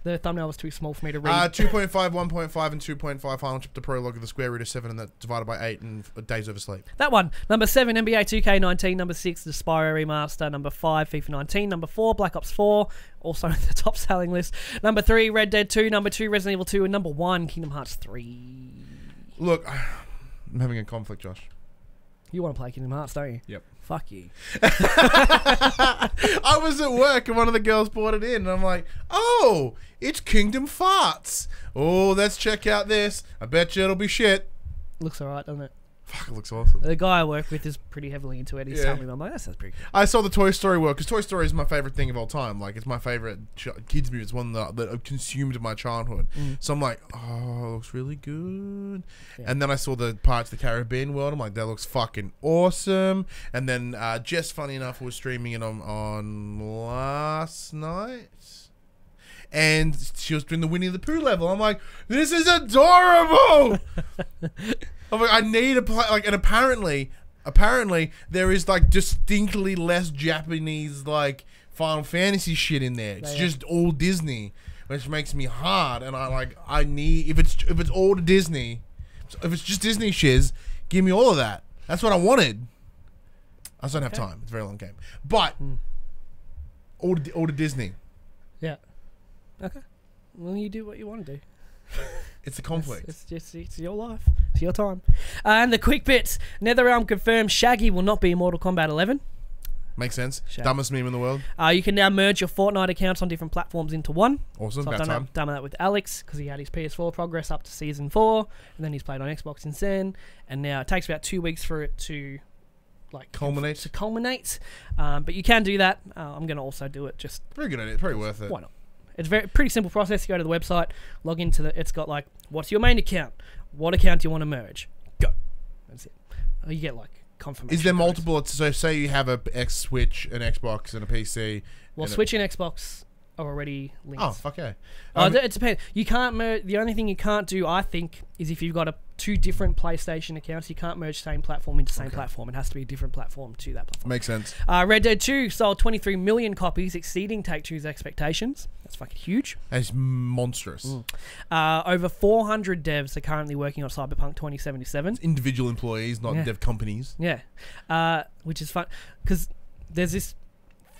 [SPEAKER 3] The thumbnail was too small for me to read.
[SPEAKER 2] 2.5, 1.5, and 2.5 final chapter prologue of the square root of 7, and that divided by 8 and days oversleep.
[SPEAKER 3] That one. Number 7, NBA 2K19. Number 6, the Spyro Remaster. Number 5, FIFA 19. Number 4, Black Ops 4. Also on the top selling list. Number 3, Red Dead 2. Number 2, Resident Evil 2. And number 1, Kingdom Hearts 3.
[SPEAKER 2] Look, I'm having a conflict, Josh.
[SPEAKER 3] You want to play Kingdom Hearts, don't you?
[SPEAKER 2] Yep.
[SPEAKER 3] Fuck you.
[SPEAKER 2] I was at work and one of the girls brought it in and I'm like, oh, it's Kingdom Farts. Oh, let's check out this. I bet you it'll be shit.
[SPEAKER 3] Looks alright, doesn't it?
[SPEAKER 2] Fuck, it looks awesome.
[SPEAKER 3] The guy I work with is pretty heavily into it. He's telling me, I'm like, that sounds pretty cool.
[SPEAKER 2] I saw the Toy Story work because Toy Story is my favorite thing of all time. Like, it's my favorite kids movie. It's one that consumed my childhood. So I'm like, oh, it looks really good. Yeah. And then I saw the Pirates of the Caribbean world. I'm like, that looks fucking awesome. And then Jess, funny enough, was streaming it on last night. And she was doing the Winnie the Pooh level. I'm like, this is adorable. I'm like, I need a play. Like, and apparently there is like distinctly less Japanese like Final Fantasy shit in there. It's just all Disney, which makes me hard. And I need if it's all Disney, if it's just Disney shiz, give me all of that. That's what I wanted. I just don't have time. It's a very long game, but all to Disney.
[SPEAKER 3] Yeah. Okay. Well, you do what you want to do.
[SPEAKER 2] It's a conflict.
[SPEAKER 3] It's your life. It's your time. And the quick bits. NetherRealm confirmed Shaggy will not be in Mortal Kombat 11.
[SPEAKER 2] Makes sense. Dumbest meme in the world.
[SPEAKER 3] You can now merge your Fortnite accounts on different platforms into one.
[SPEAKER 2] Awesome.
[SPEAKER 3] So I've done that with Alex because he had his PS4 progress up to Season 4, and then he's played on Xbox since then. And now it takes about 2 weeks for it to culminate. But you can do that. I'm going to also do it. Just
[SPEAKER 2] very good idea. Pretty worth it.
[SPEAKER 3] Why not? It's pretty simple process. You go to the website, log into it's got like, what's your main account? What account do you want to merge? Go. That's it. You get like confirmation.
[SPEAKER 2] Is there multiple? So say you have a Switch, an Xbox, and a PC.
[SPEAKER 3] Well, Switch and Xbox are already linked.
[SPEAKER 2] Oh, fuck yeah.
[SPEAKER 3] It depends. You can't merge. The only thing you can't do, I think, is if you've got two different PlayStation accounts, you can't merge same platform into same platform. It has to be a different platform to that platform.
[SPEAKER 2] Makes sense.
[SPEAKER 3] Red Dead 2 sold 23 million copies, exceeding Take-Two's expectations. That's fucking huge.
[SPEAKER 2] That's monstrous.
[SPEAKER 3] Over 400 devs are currently working on Cyberpunk 2077.
[SPEAKER 2] It's individual employees, not dev companies.
[SPEAKER 3] Yeah. Which is fun, because there's this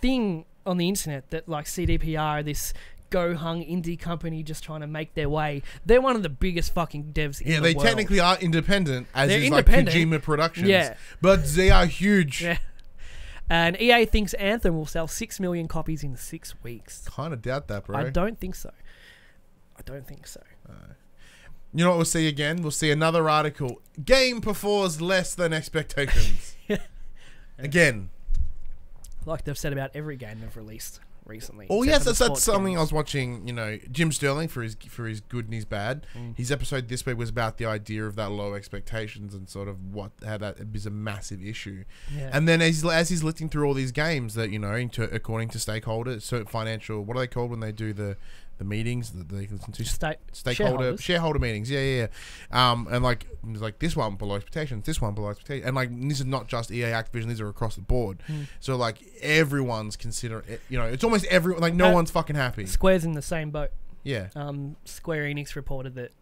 [SPEAKER 3] thing on the internet that like CDPR, this go-hung indie company just trying to make their way. They're one of the biggest fucking devs in the world. Yeah, they technically
[SPEAKER 2] are independent, as
[SPEAKER 3] They're
[SPEAKER 2] is
[SPEAKER 3] independent.
[SPEAKER 2] like Kojima Productions. Yeah. But they are huge.
[SPEAKER 3] Yeah. And EA thinks Anthem will sell 6 million copies in 6 weeks.
[SPEAKER 2] Kind of doubt that, bro.
[SPEAKER 3] I don't think so.
[SPEAKER 2] You know what we'll see again? We'll see another article. Game performs less than expectations. Again.
[SPEAKER 3] Like they've said about every game they've released recently.
[SPEAKER 2] Oh yes, that's something I was watching. You know, Jim Sterling for his good and his bad. His episode this week was about the idea of that low expectations and sort of how that is a massive issue. Yeah. And then as he's listing through all these games that according to stakeholders, so financial, what are they called when they do the meetings that they listen to? Shareholder meetings. Yeah. And like this one below expectations, this one below expectations, and like this is not just EA, Activision. These are across the board. So like everyone's considering. It's almost everyone. Like no one's fucking happy.
[SPEAKER 3] Square's in the same boat.
[SPEAKER 2] Yeah.
[SPEAKER 3] Square Enix reported that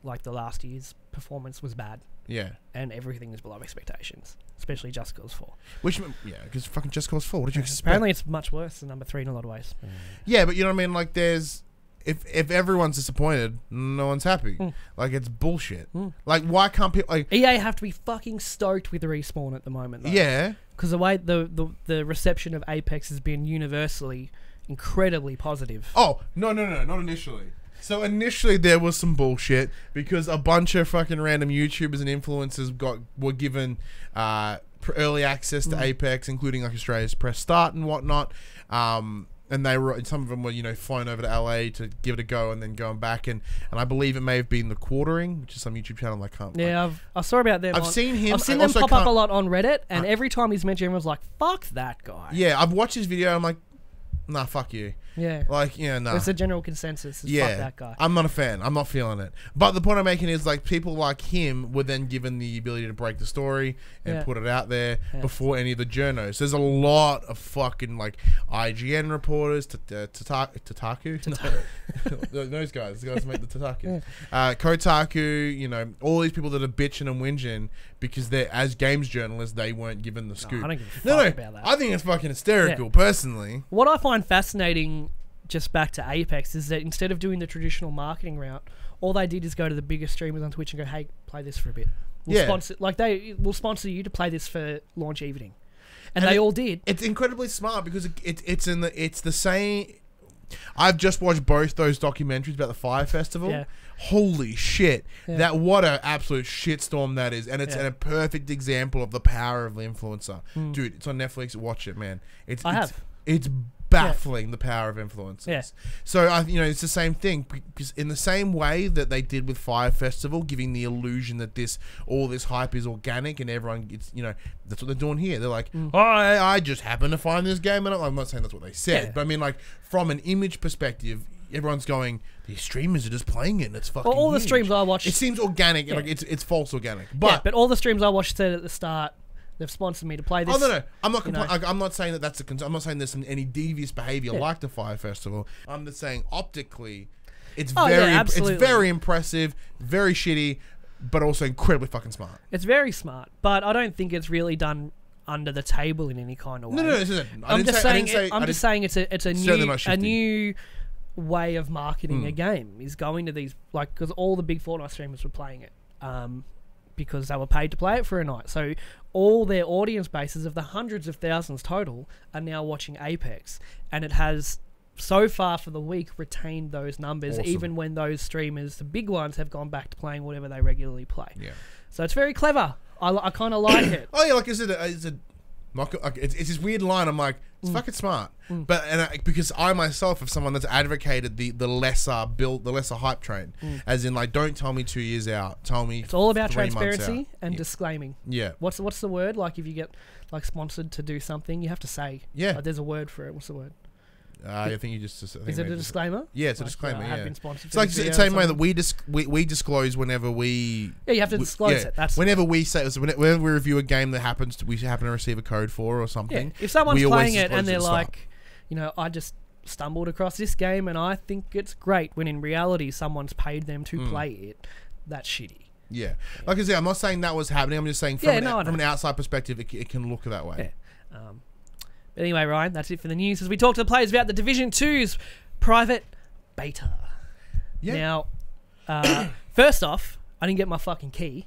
[SPEAKER 3] like the last year's performance was bad.
[SPEAKER 2] Yeah.
[SPEAKER 3] And everything is below expectations, especially Just Cause 4.
[SPEAKER 2] Because fucking Just Cause 4. What did you expect?
[SPEAKER 3] Apparently it's much worse than number 3 in a lot of ways.
[SPEAKER 2] Yeah, but you know what I mean? Like there's... If everyone's disappointed, no one's happy. Like it's bullshit. Like why can't people... Like
[SPEAKER 3] EA have to be fucking stoked with Respawn at the moment, though.
[SPEAKER 2] Yeah.
[SPEAKER 3] Because the way the reception of Apex has been universally incredibly positive.
[SPEAKER 2] Oh, no, not initially. So initially there was some bullshit because a bunch of fucking random YouTubers and influencers were given early access to Apex, including like Australia's press start and whatnot. And some of them were flown over to LA to give it a go and then going back and I believe it may have been The Quartering, which is some YouTube channel I can't.
[SPEAKER 3] Yeah, I saw about them.
[SPEAKER 2] I've seen
[SPEAKER 3] them pop up a lot on Reddit, and every time he's mentioned, everyone's like, "Fuck that guy."
[SPEAKER 2] Yeah, I've watched his video. I'm like, nah, fuck you.
[SPEAKER 3] Yeah.
[SPEAKER 2] Like, yeah, nah.
[SPEAKER 3] It's a general consensus. Is
[SPEAKER 2] Yeah,
[SPEAKER 3] fuck that guy.
[SPEAKER 2] I'm not a fan. I'm not feeling it. But the point I'm making is, like, people like him were then given the ability to break the story and put it out there before any of the journos. There's a lot of fucking, like, IGN reporters, Tataku? Those guys make the Tataku. Kotaku, you know, all these people that are bitching and whinging because they're, as games journalists, they weren't given the scoop.
[SPEAKER 3] I don't give a fuck about that.
[SPEAKER 2] I think it's fucking hysterical, personally.
[SPEAKER 3] What I find fascinating, just back to Apex, is that instead of doing the traditional marketing route, all they did is go to the biggest streamers on Twitch and go, hey, play this for a bit. We'll sponsor, like, they will sponsor you to play this for launch evening. And they all did. It's
[SPEAKER 2] incredibly smart because it's the same. I've just watched both those documentaries about the Fire Festival.
[SPEAKER 3] Yeah.
[SPEAKER 2] Holy shit. What an absolute shitstorm that is. And it's a perfect example of the power of the influencer. Dude, it's on Netflix. Watch it, man. It's baffling, the power of influencers.
[SPEAKER 3] Yeah.
[SPEAKER 2] So, it's the same thing. Because in the same way that they did with Fire Festival, giving the illusion that all this hype is organic and everyone gets, that's what they're doing here. They're like, oh, I just happened to find this game. And I'm not saying that's what they said. But I mean, like, from an image perspective, everyone's going, these streamers are just playing it and it's fucking
[SPEAKER 3] all
[SPEAKER 2] huge.
[SPEAKER 3] the streams I watched,
[SPEAKER 2] it seems organic. Like, it's false organic. But
[SPEAKER 3] all the streams I watched said at the start, they've sponsored me to play this.
[SPEAKER 2] Oh, no. I'm not I'm not saying that that's I'm not saying there's any devious behavior like the Fire Festival. I'm just saying optically, it's very impressive, very shitty, but also incredibly fucking smart.
[SPEAKER 3] It's very smart, but I don't think it's really done under the table in any kind of way.
[SPEAKER 2] No, this isn't.
[SPEAKER 3] I'm just saying it's a new way of marketing a game, is going to these, like, because all the big Fortnite streamers were playing it. Because they were paid to play it for a night. So all their audience bases of the hundreds of thousands total are now watching Apex. And it has, so far for the week, retained those numbers, even when those streamers, the big ones, have gone back to playing whatever they regularly play. Yeah. So it's very clever. I kind of like it.
[SPEAKER 2] Oh, yeah, like it's this weird line. I'm like, it's fucking smart. But because I myself, am someone that's advocated the lesser build, the lesser hype train, as in, like, don't tell me 2 years out, tell me. It's
[SPEAKER 3] all about transparency and disclaiming.
[SPEAKER 2] Yeah.
[SPEAKER 3] What's the word? Like, if you get, like, sponsored to do something, you have to say. Yeah. Like, there's a word for it. What's the word?
[SPEAKER 2] I think you just.
[SPEAKER 3] Is it a disclaimer?
[SPEAKER 2] Yeah, it's a disclaimer.
[SPEAKER 3] I have been sponsored.
[SPEAKER 2] It's like the same way that we disclose whenever we.
[SPEAKER 3] Yeah, you have to disclose it. That's
[SPEAKER 2] whenever we say, whenever we review a game that we happen to receive a code for or something.
[SPEAKER 3] Yeah. If someone's playing it and they're like, I just stumbled across this game and I think it's great, when in reality someone's paid them to play it, that's shitty.
[SPEAKER 2] Yeah. Like I said, I'm not saying that was happening. I'm just saying from an outside perspective, it can look that way.
[SPEAKER 3] Yeah. But anyway, Ryan, that's it for the news. As we talk to the players about the Division 2's private beta. Yeah. Now, first off, I didn't get my fucking key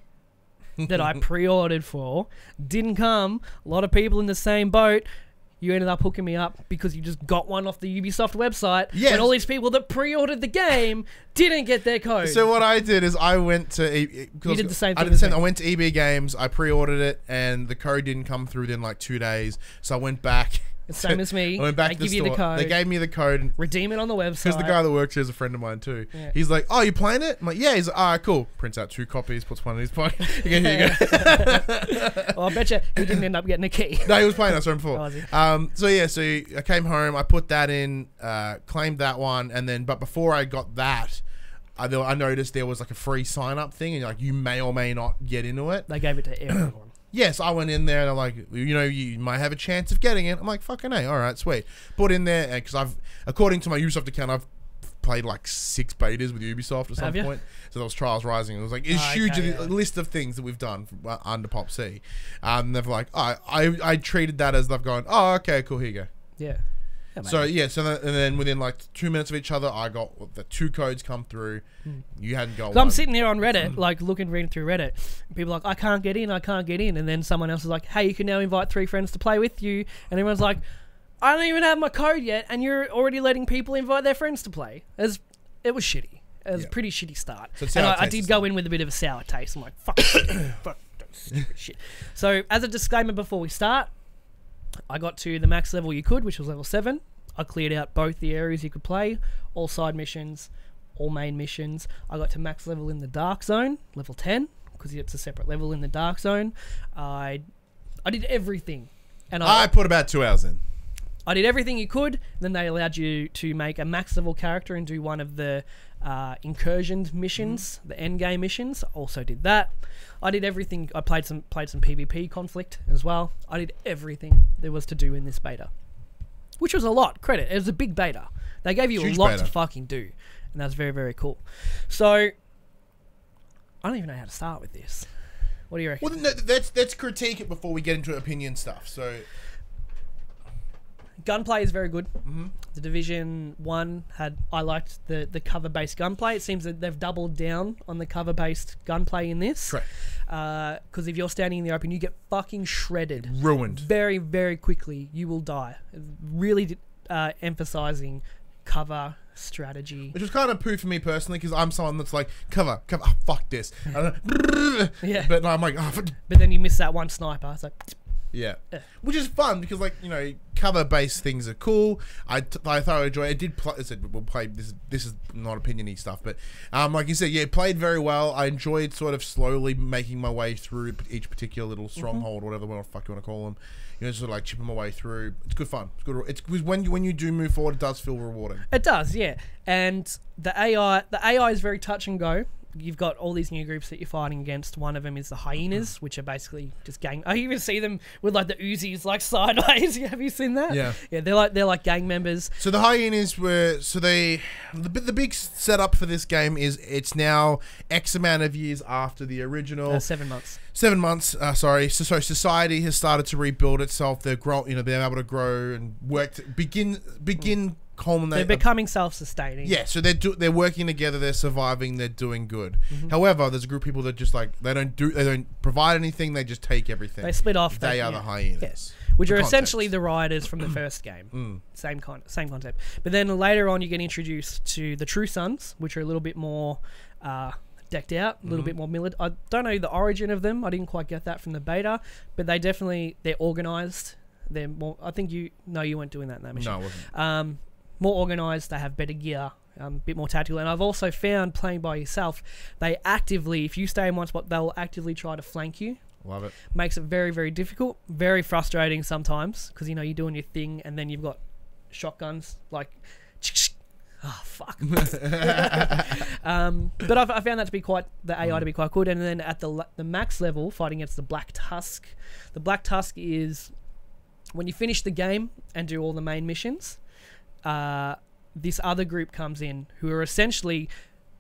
[SPEAKER 3] that I pre-ordered for. Didn't come. A lot of people in the same boat. You ended up hooking me up because you just got one off the Ubisoft website. Yes. And all these people that pre-ordered the game didn't get their code.
[SPEAKER 2] So what I did is I went to...
[SPEAKER 3] You did the same thing.
[SPEAKER 2] I went to EB Games, I pre-ordered it, and the code didn't come through within like 2 days. So I went back...
[SPEAKER 3] Same as me.
[SPEAKER 2] I went back to the store. You the code. They gave me the code.
[SPEAKER 3] Redeem it on the website.
[SPEAKER 2] Because the guy that works here is a friend of mine too. Yeah. He's like, "Oh, you playing it?" I'm like, "Yeah." He's like, "Alright, cool." Prints out 2 copies, puts one in his pocket. Here you go.
[SPEAKER 3] Well, I bet you he didn't end up getting a key.
[SPEAKER 2] No, he was playing. I saw him before. So I came home. I put that in, claimed that one, and then, but before I got that, I noticed there was like a free sign up thing, and like you may or may not get into it.
[SPEAKER 3] They gave it to everyone.
[SPEAKER 2] Yes, I went in there and I'm like, you might have a chance of getting it. I'm like, fucking A, all right, sweet. Put in there, because according to my Ubisoft account, I've played like 6 betas with Ubisoft at some point. So that was Trials Rising. It was like, it's huge, a list of things that we've done under PopC. And they're like, I treated that as they've gone, oh, okay, cool, here you go.
[SPEAKER 3] Yeah.
[SPEAKER 2] And then within like 2 minutes of each other, I got the 2 codes come through. You hadn't got one.
[SPEAKER 3] I'm sitting there on Reddit, like reading through Reddit. People are like, I can't get in. And then someone else is like, hey, you can now invite 3 friends to play with you. And everyone's like, I don't even have my code yet, and you're already letting people invite their friends to play. It was shitty. It was a pretty shitty start. So and I did go in with a bit of a sour taste. I'm like, fuck stupid shit. So as a disclaimer before we start, I got to the max level you could, which was level 7. I cleared out both the areas you could play, all side missions, all main missions. I got to max level in the Dark Zone, level 10, because it's a separate level in the Dark Zone. I did everything. And I
[SPEAKER 2] put about 2 hours in.
[SPEAKER 3] I did everything you could. Then they allowed you to make a max level character and do one of the incursion missions, the end game missions. Also did that. I did everything. I played some PvP conflict as well. I did everything there was to do in this beta, which was a lot. Credit. It was a big beta. They gave you
[SPEAKER 2] Huge
[SPEAKER 3] a lot
[SPEAKER 2] beta.
[SPEAKER 3] to fucking do, and that's very, very cool. So I don't even know how to start with this. What do you reckon?
[SPEAKER 2] Well, no, let's critique it before we get into opinion stuff. So,
[SPEAKER 3] gunplay is very good. The Division 1 I liked the cover-based gunplay. It seems that they've doubled down on the cover-based gunplay in this.
[SPEAKER 2] correct.
[SPEAKER 3] Because if you're standing in the open, you get fucking shredded.
[SPEAKER 2] Ruined.
[SPEAKER 3] Very, very quickly. You will die. Really emphasizing cover strategy.
[SPEAKER 2] Which was kind of poo for me personally, because I'm someone that's like, cover, fuck this.
[SPEAKER 3] Yeah.
[SPEAKER 2] But no, I'm like, oh,
[SPEAKER 3] But then you miss that one sniper. It's like,
[SPEAKER 2] yeah. Which is fun, because, like, you know, cover-based things are cool. I thoroughly enjoy it. I did play, I said, we'll play, this is not opinion-y stuff, but, like you said, yeah, it played very well. I enjoyed sort of slowly making my way through each particular little stronghold, or whatever the fuck you want to call them. You know, sort of like chipping my way through. It's good fun. It's good. It's when you do move forward, it does feel rewarding.
[SPEAKER 3] it does, yeah. And the AI is very touch and go. You've got all these new groups that you're fighting against. One of them is the hyenas, which are basically just gang. I even see them with like the Uzis like sideways. Have you seen that?
[SPEAKER 2] Yeah.
[SPEAKER 3] Yeah, they're like gang members.
[SPEAKER 2] So the hyenas were the big setup for this game is it's now X amount of years after the original.
[SPEAKER 3] 7 months.
[SPEAKER 2] 7 months. Sorry. So society has started to rebuild itself. They're they're able to grow and work to begin. Culminate.
[SPEAKER 3] They're becoming self-sustaining.
[SPEAKER 2] Yeah, so they're working together. They're surviving. They're doing good. However, there's a group of people that just like they don't provide anything. They just take everything.
[SPEAKER 3] They split off.
[SPEAKER 2] They are the hyenas.
[SPEAKER 3] Yes. Which are
[SPEAKER 2] context.
[SPEAKER 3] essentially the riders from the first game. Same concept. But then later on, you get introduced to the True Sons, which are a little bit more decked out, a little bit more militant. I don't know the origin of them. I didn't quite get that from the beta, but they're organized. They're more. I think you weren't doing that in that mission.
[SPEAKER 2] No, it wasn't.
[SPEAKER 3] More organized. They have better gear. A bit more tactical. And I've also found playing by yourself, they actively, if you stay in one spot, they'll actively try to flank you.
[SPEAKER 2] Love it.
[SPEAKER 3] Makes it very, very difficult. Very frustrating sometimes because, you know, you're doing your thing and then you've got shotguns like... Oh, fuck. But I found that to be quite... The AI to be quite good. And then at the max level, fighting against the Black Tusk. The Black Tusk is... When you finish the game and do all the main missions... this other group comes in who are essentially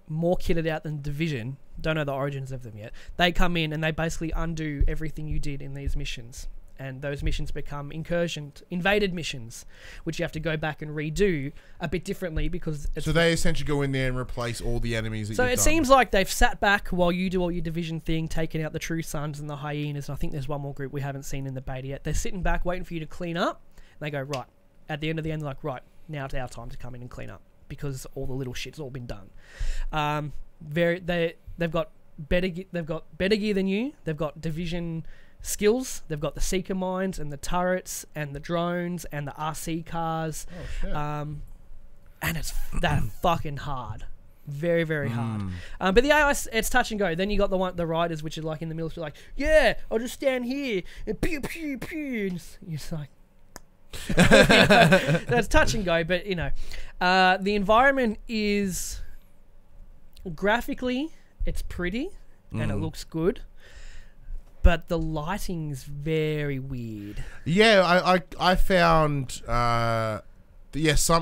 [SPEAKER 3] more kitted out than Division. Don't know the origins of them yet. They come in and they basically undo everything you did in these missions. And those missions become invaded missions, which you have to go back and redo a bit differently because...
[SPEAKER 2] So they essentially go in there and replace all the enemies that
[SPEAKER 3] So
[SPEAKER 2] you've
[SPEAKER 3] it
[SPEAKER 2] done.
[SPEAKER 3] seems like they've sat back while you do all your Division thing, taking out the True Sons and the Hyenas. And I think there's one more group we haven't seen in the beta yet. They're sitting back waiting for you to clean up. And they go, right. At the end of the end, they're like, right. Now it's our time to come in and clean up because all the little shit's all been done. They've got better gear than you. They've got Division skills. They've got the Seeker mines and the turrets and the drones and the RC cars.
[SPEAKER 2] Oh, shit.
[SPEAKER 3] And it's that fucking hard. Very, very hard. But the AI, it's touch and go. Then you got the riders, which are like in the middle, like, yeah, I'll just stand here and pew pew pew. And you're just like. That's touch and go, but you know, the environment is graphically it's pretty and it looks good, but the lighting's very weird.
[SPEAKER 2] Yeah, I found some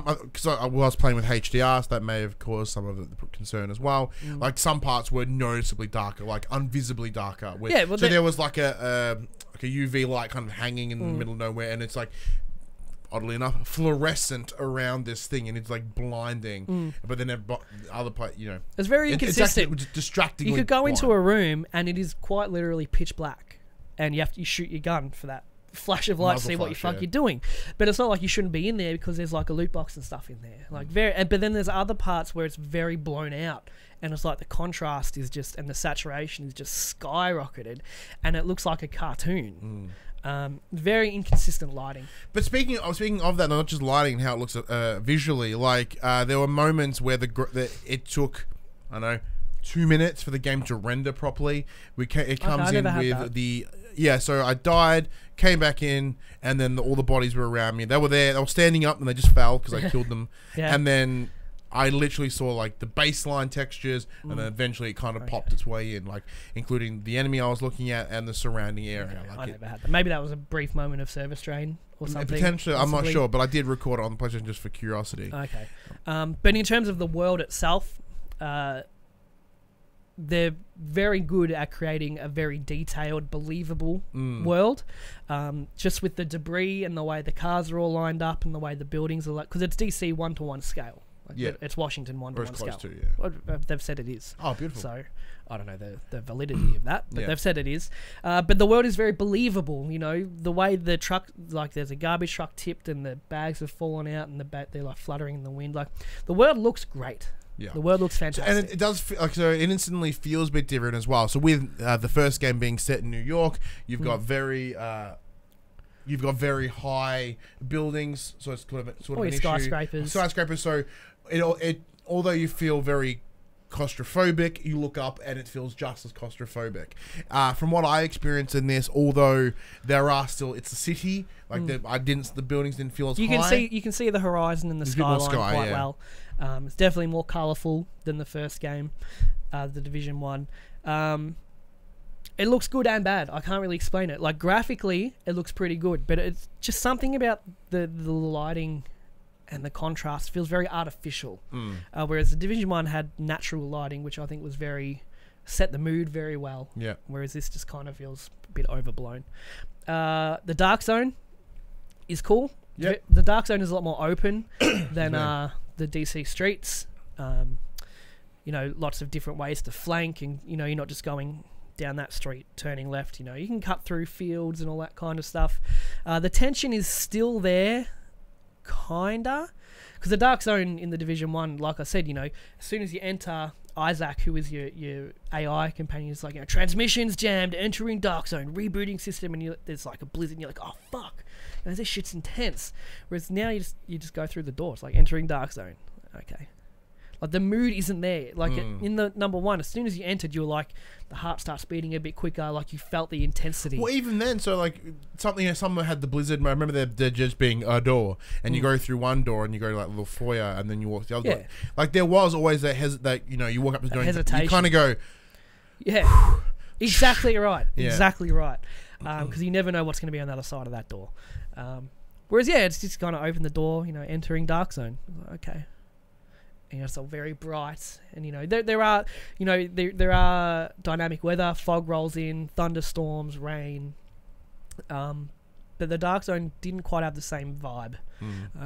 [SPEAKER 2] because I was playing with HDR, so that may have caused some of the concern as well. Like some parts were noticeably darker, like unvisibly darker. So there was like a UV light kind of hanging in the middle of nowhere, and it's like. Oddly enough, fluorescent around this thing, and it's like blinding. But then other part, you know,
[SPEAKER 3] it's very inconsistent.
[SPEAKER 2] It's distracting.
[SPEAKER 3] You could go into a room and it is quite literally pitch black, and you shoot your gun for that flash of light to see what the fuck you're doing. But it's not like you shouldn't be in there because there's like a loot box and stuff in there, like but then there's other parts where it's very blown out, and it's like the contrast is just and the saturation is just skyrocketed, and it looks like a cartoon. Very inconsistent lighting.
[SPEAKER 2] But speaking of that, not just lighting and how it looks visually, like there were moments where it took, I don't know, 2 minutes for the game to render properly. It comes
[SPEAKER 3] I
[SPEAKER 2] in
[SPEAKER 3] never had
[SPEAKER 2] with
[SPEAKER 3] that.
[SPEAKER 2] the so I died, came back in, and then all the bodies were around me. They were there. They were standing up, and they just fell because I killed them.
[SPEAKER 3] Yeah.
[SPEAKER 2] And then I literally saw like the baseline textures, and then eventually it kind of popped its way in, like including the enemy I was looking at and the surrounding area.
[SPEAKER 3] I never had that. Maybe that was a brief moment of service drain or something.
[SPEAKER 2] Potentially, I'm not
[SPEAKER 3] possibly.
[SPEAKER 2] sure, but I did record it on the PlayStation just for curiosity.
[SPEAKER 3] Okay. But in terms of the world itself, they're very good at creating a very detailed, believable world. Just with the debris and the way the cars are all lined up and the way the buildings are, because it's DC 1-to-1 scale. Like it's Washington 1-to-1 scale.
[SPEAKER 2] To,
[SPEAKER 3] Well, they've said it is.
[SPEAKER 2] Oh, beautiful.
[SPEAKER 3] So I don't know the validity of that, but they've said it is. But the world is very believable. You know, the way the truck, like there's a garbage truck tipped and the bags have fallen out and they're like fluttering in the wind. Like the world looks great.
[SPEAKER 2] Yeah.
[SPEAKER 3] The world looks fantastic.
[SPEAKER 2] And it does feel like, so it instantly feels a bit different as well. So with the first game being set in New York, you've got very high buildings, so it's sort of an issue. Skyscrapers. So it although you feel very claustrophobic, you look up and it feels just as claustrophobic. From what I experienced in this, although there are still, it's a city. Like the buildings didn't feel as high.
[SPEAKER 3] You can see the horizon and the skyline quite well. It's definitely more colourful than the first game, the Division 1. It looks good and bad. I can't really explain it. Like graphically, it looks pretty good, but it's just something about the lighting and the contrast feels very artificial. Whereas the Division 1 had natural lighting, which I think was set the mood very well.
[SPEAKER 2] Yeah.
[SPEAKER 3] Whereas this just kind of feels a bit overblown. The Dark Zone is cool.
[SPEAKER 2] Yep.
[SPEAKER 3] The Dark Zone is a lot more open than the DC streets. You know, lots of different ways to flank, and you know, you're not just going down that street, turning left. You know, you can cut through fields and all that kind of stuff. The tension is still there, kinda, because the Dark Zone in the Division 1, like I said, you know, as soon as you enter, Isaac, who is your AI companion, is like, you know, transmissions jammed, entering Dark Zone, rebooting system, and there's like a blizzard, and you're like, oh fuck, you know, this shit's intense. Whereas now you just go through the door. It's like entering Dark Zone. Okay. Like the mood isn't there. Like in the number 1, as soon as you entered, you were like, the heart starts beating a bit quicker. Like you felt the intensity.
[SPEAKER 2] Well, even then, so like someone had the blizzard. I remember there just being a door, and you go through one door, and you go to like a little foyer, and then you walk the other door. Like there was always that you know, you walk up to the door,
[SPEAKER 3] hesitation.
[SPEAKER 2] You kind of go,
[SPEAKER 3] exactly right, exactly right, because you never know what's going to be on the other side of that door. Whereas it's just kind of open the door, you know, entering Dark Zone. Okay. You know, it's all very bright, and you know there are dynamic weather. Fog rolls in, thunderstorms, rain, but the Dark Zone didn't quite have the same vibe.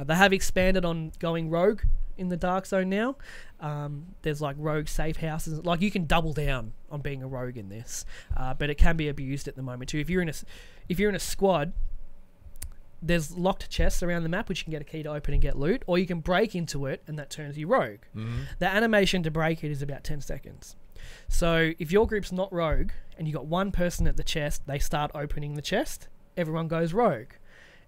[SPEAKER 3] They have expanded on going rogue in the Dark Zone now. There's like rogue safe houses. Like you can double down on being a rogue in this, but it can be abused at the moment too. If you're in a squad, there's locked chests around the map which you can get a key to open and get loot, or you can break into it and that turns you rogue. The animation to break it is about 10 seconds. So if your group's not rogue and you got one person at the chest, they start opening the chest, everyone goes rogue,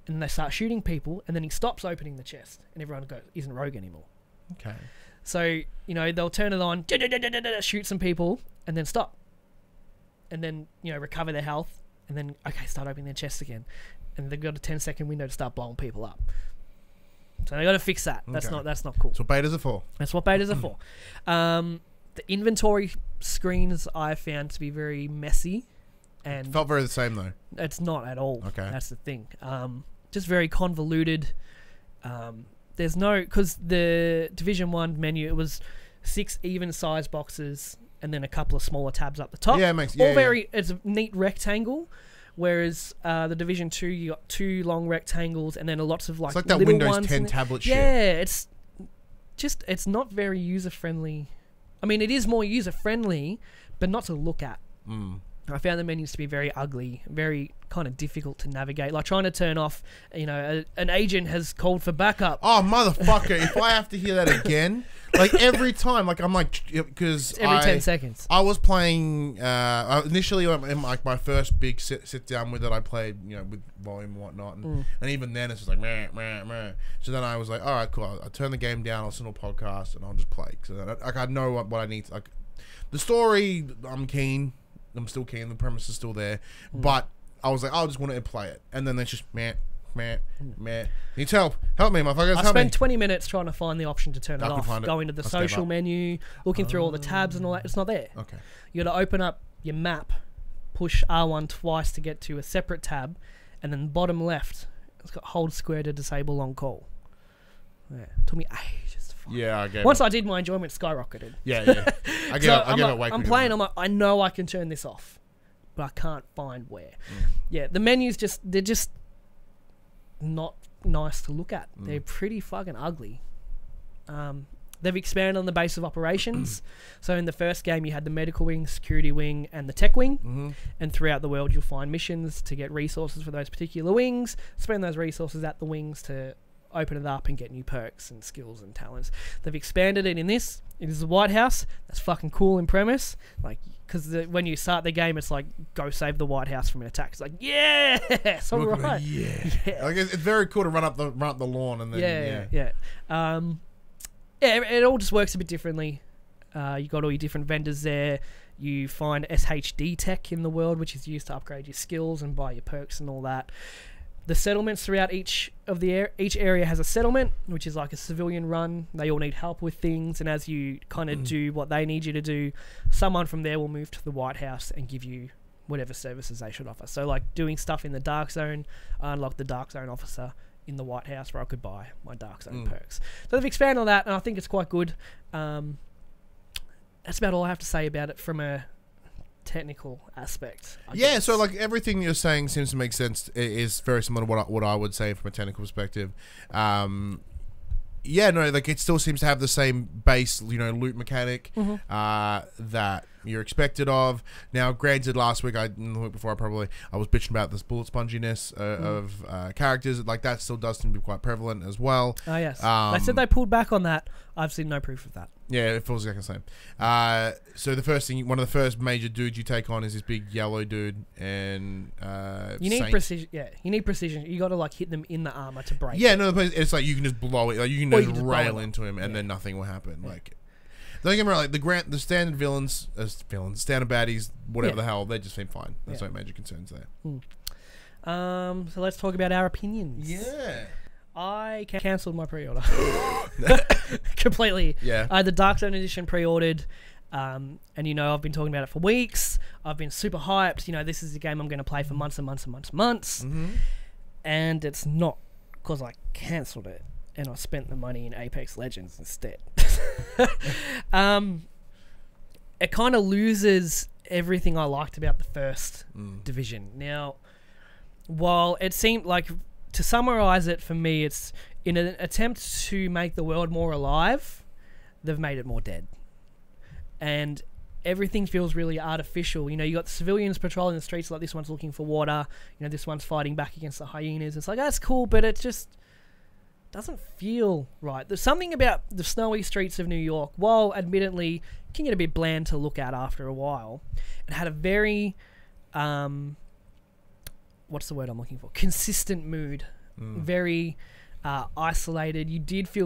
[SPEAKER 3] and then they start shooting people, and then he stops opening the chest and everyone isn't rogue anymore.
[SPEAKER 2] Okay.
[SPEAKER 3] So, you know, they'll turn it on, shoot some people, and then stop, and then, you know, recover their health, and then start opening their chests again. And they've got a 10-second window to start blowing people up. So they got to fix that. That's not cool.
[SPEAKER 2] That's what betas are for.
[SPEAKER 3] That's what betas are for. The inventory screens I found to be very messy, and
[SPEAKER 2] Felt very the same though.
[SPEAKER 3] it's not at all.
[SPEAKER 2] Okay.
[SPEAKER 3] That's the thing. Just very convoluted. There's no, because the Division 1 menu, it was 6 even size boxes and then a couple of smaller tabs up the top.
[SPEAKER 2] Yeah,
[SPEAKER 3] It's a neat rectangle. Whereas the Division 2, you got 2 long rectangles and then lots of like,
[SPEAKER 2] It's like that
[SPEAKER 3] little
[SPEAKER 2] Windows
[SPEAKER 3] ones
[SPEAKER 2] 10 tablet shit.
[SPEAKER 3] Yeah, it's not very user friendly. I mean, it is more user friendly, but not to look at. I found the menus to be very ugly, very kind of difficult to navigate. Like trying to turn off, you know, an agent has called for backup.
[SPEAKER 2] Oh, motherfucker. If I have to hear that again, like every time, like I'm like, because
[SPEAKER 3] Every 10 seconds.
[SPEAKER 2] I was playing, initially in like my first big sit down with it, I played, you know, with volume and whatnot. And even then it's just like, meh, meh, meh. So then I was like, all right, cool. I'll turn the game down, I'll listen to a podcast and I'll just play. So then I know what I need to, like, The story, I'm keen. I'm still keen. The premise is still there. But I was like, I just want to play it. And then it's just, meh. Needs help. Help me, motherfuckers.
[SPEAKER 3] I spent 20 minutes trying to find the option to turn it off. Going to the
[SPEAKER 2] I
[SPEAKER 3] social menu, looking through all the tabs and all that. It's not there.
[SPEAKER 2] Okay.
[SPEAKER 3] You got to open up your map, push R1 twice to get to a separate tab, and then bottom left, it's got hold square to disable on call. Yeah. Took me ages to find.
[SPEAKER 2] Yeah, I get
[SPEAKER 3] Once I did, my enjoyment skyrocketed.
[SPEAKER 2] Yeah. I get it.
[SPEAKER 3] I'm playing. I'm like, I know I can turn this off, but I can't find where. Yeah, the menus they're just not nice to look at. They're pretty fucking ugly. They've expanded on the base of operations. So in the first game, you had the medical wing, security wing, and the tech wing. And throughout the world, you'll find missions to get resources for those particular wings. Spend those resources at the wings to open it up and get new perks and skills and talents. They've expanded it in this. It is the White House. That's fucking cool in premise. Like, because when you start the game, it's like, go save the White House from an attack. It's like, yes, all right.
[SPEAKER 2] Yeah. Like, it's very cool to run up the lawn and then
[SPEAKER 3] it all just works a bit differently. You got all your different vendors there. You find SHD tech in the world, which is used to upgrade your skills and buy your perks and all that. The settlements throughout each area has a settlement, which is like a civilian run. They all need help with things, and as you kind of do what they need you to do, someone from there will move to the White House and give you whatever services they should offer. So like doing stuff in the Dark Zone, I unlocked the Dark Zone officer in the White House where I could buy my Dark Zone perks. So they've expanded on that, and I think it's quite good. That's about all I have to say about it from a technical aspect. I guess.
[SPEAKER 2] So like everything you're saying seems to make sense. It is very similar to what I would say from a technical perspective. Like it still seems to have the same base, loot mechanic that you're expected of. Now, granted, last week the week before I was bitching about this bullet sponginess of characters. Like that still does seem to be quite prevalent as well.
[SPEAKER 3] Oh yes, they said they pulled back on that. I've seen no proof of that.
[SPEAKER 2] Yeah, it feels exactly the same. So one of the first major dudes you take on is this big yellow dude, and
[SPEAKER 3] you need precision. Yeah, you need precision. You got to like hit them in the armor to break.
[SPEAKER 2] Yeah, no, it's like you can just blow it. Like you can just rail into him, and then nothing will happen. Yeah. Like, don't get me wrong. Like the standard villains, standard baddies, whatever the hell, they just seem fine. There's no major concerns there.
[SPEAKER 3] So let's talk about our opinions.
[SPEAKER 2] Yeah.
[SPEAKER 3] I cancelled my pre-order completely.
[SPEAKER 2] Yeah.
[SPEAKER 3] I had the Dark Zone edition pre-ordered, and I've been talking about it for weeks. I've been super hyped. This is a game I'm going to play for months and months and months and months. And it's not, because I cancelled it and I spent the money in Apex Legends instead. It kind of loses everything I liked about the first division. Now, while it seemed like, to summarize it for me, it's in an attempt to make the world more alive, they've made it more dead. And everything feels really artificial. You got the civilians patrolling the streets, like this one's looking for water, this one's fighting back against the hyenas. It's like, that's cool, but it just doesn't feel right. There's something about the snowy streets of New York, while admittedly can get a bit bland to look at after a while, it had a very what's the word I'm looking for? Consistent mood. Very isolated. You did feel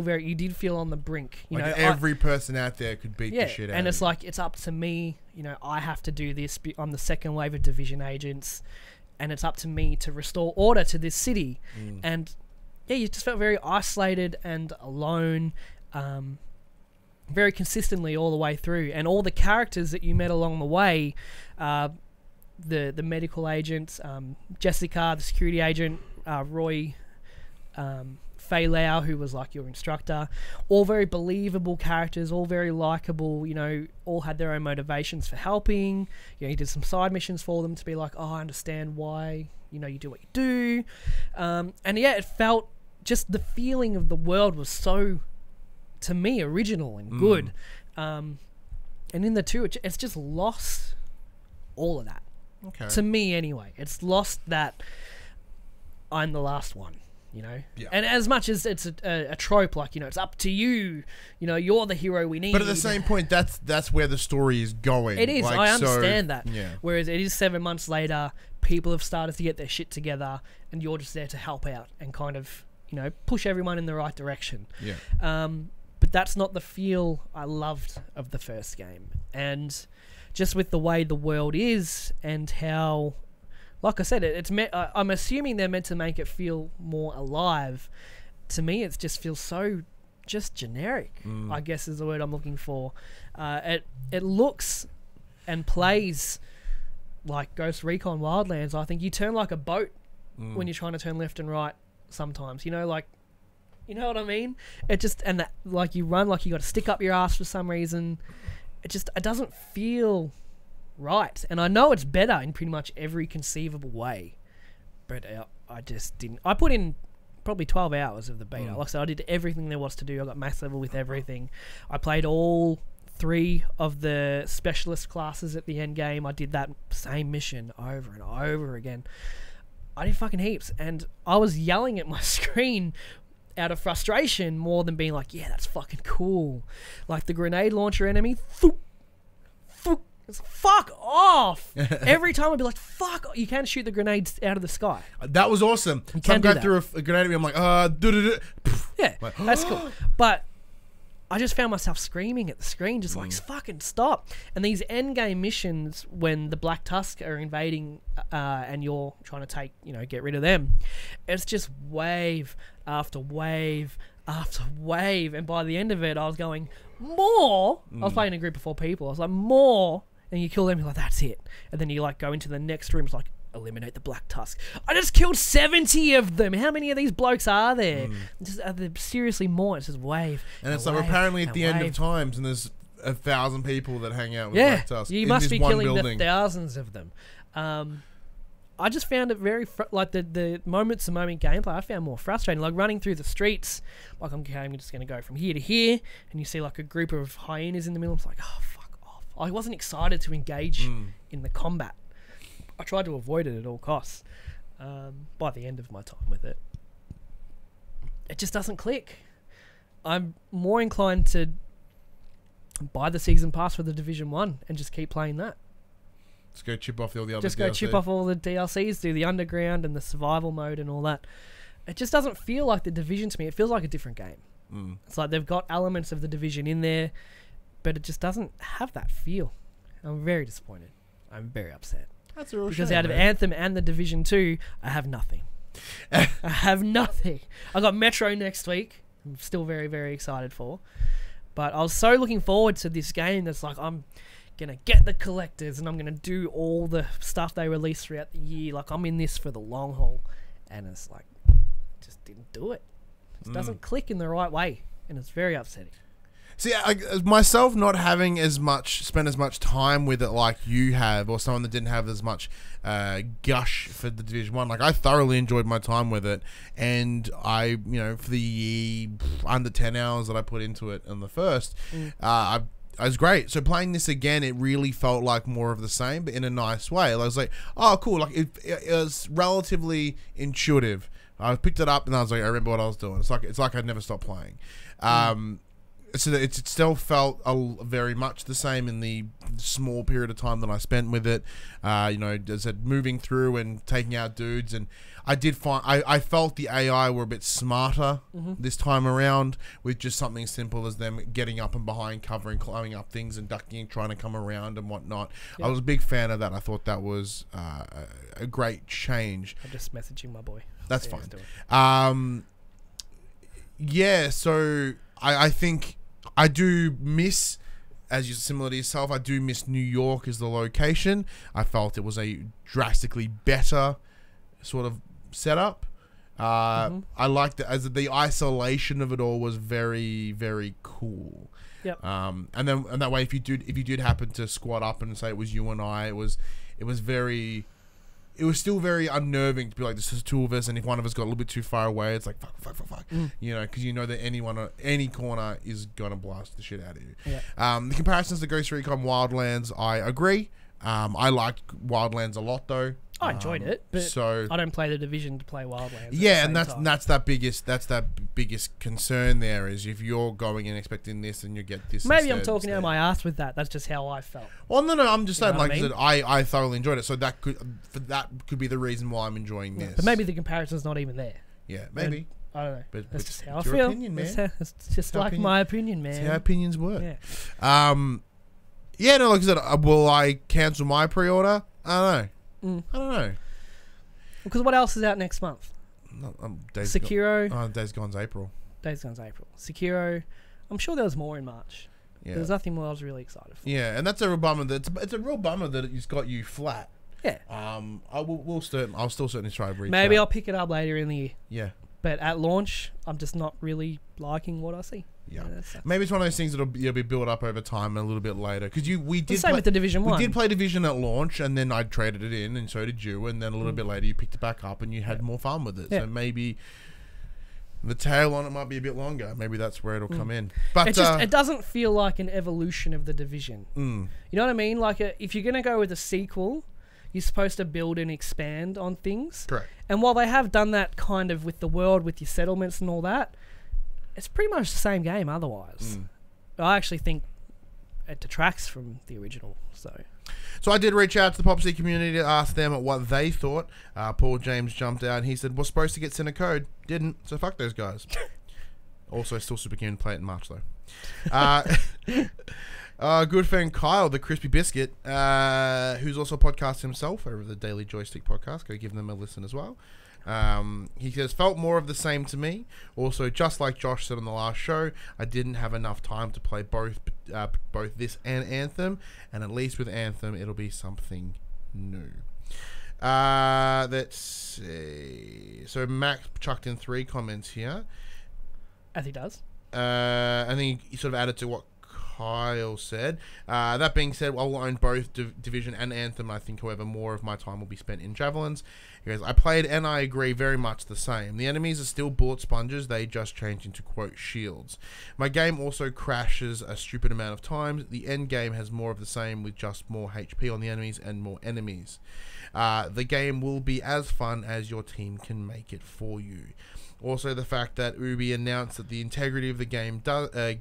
[SPEAKER 3] on the brink.
[SPEAKER 2] Every person out there could beat the shit out of you.
[SPEAKER 3] And it's like, it's up to me. I have to do this. I'm the second wave of division agents, and it's up to me to restore order to this city. And you just felt very isolated and alone, very consistently all the way through. And all the characters that you met along the way, the medical agent, Jessica, the security agent, Roy, Fei Lau, who was like your instructor, all very believable characters, all very likable, all had their own motivations for helping. You did some side missions for them to be like, oh, I understand why, you do what you do. It felt, just the feeling of the world was so, to me, original and good. And in the two, it's just lost all of that.
[SPEAKER 2] Okay.
[SPEAKER 3] To me, anyway, it's lost that I'm the last one, Yeah. And as much as it's a trope, like, it's up to you, you're the hero we need.
[SPEAKER 2] But at the same point, that's where the story is going.
[SPEAKER 3] It is.
[SPEAKER 2] Like,
[SPEAKER 3] I understand that.
[SPEAKER 2] Yeah.
[SPEAKER 3] Whereas it is 7 months later, people have started to get their shit together, and you're just there to help out and kind of, push everyone in the right direction.
[SPEAKER 2] Yeah.
[SPEAKER 3] But but that's not the feel I loved of the first game. And just with the way the world is and how, like I said, I'm assuming they're meant to make it feel more alive. To me, it just feels so just generic, I guess is the word I'm looking for. It looks and plays like Ghost Recon Wildlands. I think you turn like a boat when you're trying to turn left and right sometimes. You know what I mean? It just, and that, like, you run like you got to stick up your ass for some reason. It doesn't feel right. And I know it's better in pretty much every conceivable way, but I just didn't. I put in probably 12 hours of the beta. Like I said, I did everything there was to do. I got max level with everything. I played all 3 of the specialist classes at the end game. I did that same mission over and over again. I did fucking heaps, and I was yelling at my screen out of frustration more than being like, yeah, that's fucking cool. Like the grenade launcher enemy, fuck off. Every time I'd be like, fuck, you can't shoot the grenades out of the sky.
[SPEAKER 2] That was awesome.
[SPEAKER 3] You
[SPEAKER 2] so I'm
[SPEAKER 3] can do
[SPEAKER 2] going
[SPEAKER 3] that.
[SPEAKER 2] through a grenade enemy, I'm like,
[SPEAKER 3] Yeah,
[SPEAKER 2] like,
[SPEAKER 3] that's cool. But I just found myself screaming at the screen, just like, fucking stop. And these end game missions, when the Black Tusk are invading and you're trying to get rid of them, it's just wave after wave after wave. And by the end of it, I was going, more. I was playing in a group of 4 people. I was like, more. And you kill them, you're like, that's it. And then you like go into the next room, it's like, eliminate the Black Tusk. I just killed 70 of them. How many of these blokes are there? Are there seriously more? It's just wave.
[SPEAKER 2] And it's like, apparently at the end of times, and there's 1,000 people that hang out with Black Tusk.
[SPEAKER 3] You must be killing the thousands of them. I just found it very like the moment to moment gameplay. I found more frustrating. Like running through the streets, like I'm just going to go from here to here, and you see like a group of hyenas in the middle. It's like, oh, fuck off. I wasn't excited to engage in the combat. I tried to avoid it at all costs. By the end of my time with it, it just doesn't click. I'm more inclined to buy the season pass for the Division 1 and just keep playing that.
[SPEAKER 2] Just go chip off all the other
[SPEAKER 3] Just
[SPEAKER 2] DLC.
[SPEAKER 3] go chip off all the DLCs, do the underground and the survival mode and all that. It just doesn't feel like the Division to me. It feels like a different game. It's like they've got elements of the Division in there, but it just doesn't have that feel. I'm very disappointed. I'm very upset.
[SPEAKER 2] That's a real
[SPEAKER 3] because
[SPEAKER 2] shame,
[SPEAKER 3] out of Anthem and the Division 2, I have nothing. I have nothing. I got Metro next week. I'm still very, very excited for. But I was so looking forward to this game that's like, I'm going to get the collectors and I'm going to do all the stuff they release throughout the year. Like, I'm in this for the long haul. And it's like, just didn't do it. It doesn't click in the right way. And it's very upsetting.
[SPEAKER 2] See, myself not having spent as much time with it like you have, or someone that didn't have as much gush for the Division 1, like I thoroughly enjoyed my time with it, and I, for the under 10 hours that I put into it on the first, I was great. So playing this again, it really felt like more of the same, but in a nice way. I was like, oh, cool. Like it was relatively intuitive. I picked it up and I was like, I remember what I was doing. It's like I'd never stopped playing. So it still felt very much the same in the small period of time that I spent with it. As it moving through and taking out dudes, and I did find I felt the AI were a bit smarter this time around with just something simple as them getting up and behind cover and climbing up things and ducking and trying to come around and whatnot. Yep. I was a big fan of that. I thought that was a great change.
[SPEAKER 3] I'm just messaging my boy.
[SPEAKER 2] That's fine. Yeah, so I think I do miss, as you similar to yourself, I do miss New York as the location. I felt it was a drastically better sort of setup. I liked it as the isolation of it all was very, very cool.
[SPEAKER 3] Yep.
[SPEAKER 2] And that way, if you did happen to squat up and say it was you and I, it was still very unnerving to be like, this is 2 of us, and if one of us got a little bit too far away, it's like, fuck. Because that anyone on any corner is going to blast the shit out of you.
[SPEAKER 3] Yeah.
[SPEAKER 2] The comparisons to Ghost Recon Wildlands, I agree. I liked Wildlands a lot, though.
[SPEAKER 3] I enjoyed it, but
[SPEAKER 2] so
[SPEAKER 3] I don't play the Division to play Wildlands.
[SPEAKER 2] Yeah, and that's that biggest concern there is if you're going and expecting this and you get this.
[SPEAKER 3] Maybe I'm talking out of my ass with that. That's just how I felt.
[SPEAKER 2] Well, no, I'm just saying, like I said,
[SPEAKER 3] I
[SPEAKER 2] I thoroughly enjoyed it, so that could be the reason why I'm enjoying this.
[SPEAKER 3] But maybe the comparison's not even there.
[SPEAKER 2] Yeah, maybe.
[SPEAKER 3] I don't know.
[SPEAKER 2] But
[SPEAKER 3] That's just how I
[SPEAKER 2] it's your
[SPEAKER 3] feel.
[SPEAKER 2] opinion, man.
[SPEAKER 3] It's just like my opinion, man.
[SPEAKER 2] That's how opinions work.
[SPEAKER 3] Yeah.
[SPEAKER 2] Yeah, no, like I said, will I cancel my pre-order? I don't know. I don't know.
[SPEAKER 3] Because what else is out next month? Sekiro.
[SPEAKER 2] Days Gone's April.
[SPEAKER 3] Days Gone's April. Sekiro. I'm sure there was more in March.
[SPEAKER 2] Yeah.
[SPEAKER 3] There's nothing more I was really excited for.
[SPEAKER 2] Yeah, and that's a real bummer. It's a real bummer that it's got you flat.
[SPEAKER 3] Yeah.
[SPEAKER 2] I'll still certainly try to reach
[SPEAKER 3] Maybe
[SPEAKER 2] out.
[SPEAKER 3] I'll pick it up later in the year.
[SPEAKER 2] Yeah.
[SPEAKER 3] But at launch, I'm just not really liking what I see.
[SPEAKER 2] Yeah. Maybe it's one of those things that'll be built up over time and a little bit later. Because we did
[SPEAKER 3] same with the Division 1.
[SPEAKER 2] We did play Division at launch, and then I traded it in, and so did you. And then a little bit later, you picked it back up, and you had more fun with it. Yeah. So maybe the tail on it might be a bit longer. Maybe that's where it'll come in. But
[SPEAKER 3] it doesn't feel like an evolution of the Division. You know what I mean? Like if you're gonna go with a sequel, you're supposed to build and expand on things.
[SPEAKER 2] Correct.
[SPEAKER 3] And while they have done that kind of with the world, with your settlements and all that, it's pretty much the same game otherwise. I actually think it detracts from the original. So
[SPEAKER 2] I did reach out to the PopC community to ask them what they thought. Paul James jumped out and he said, we're supposed to get sent a code. Didn't, so fuck those guys. Also, still super keen to play it in March, though. Good friend Kyle, the Crispy Biscuit, who's also a podcast himself over the Daily Joystick podcast. Go give them a listen as well. He says, felt more of the same to me. Also, just like Josh said on the last show, I didn't have enough time to play both this and Anthem, and at least with Anthem, it'll be something new. Let's see. So Max chucked in 3 comments here.
[SPEAKER 3] As he does.
[SPEAKER 2] I think he sort of added to what Kyle said. That being said, I'll own both Division and Anthem. I think, however, more of my time will be spent in Javelins. He goes, I played and I agree, very much the same. The enemies are still bullet sponges, they just change into, quote, shields. My game also crashes a stupid amount of times. The end game has more of the same with just more HP on the enemies and more enemies. The game will be as fun as your team can make it for you. Also, the fact that Ubi announced that the integrity of the game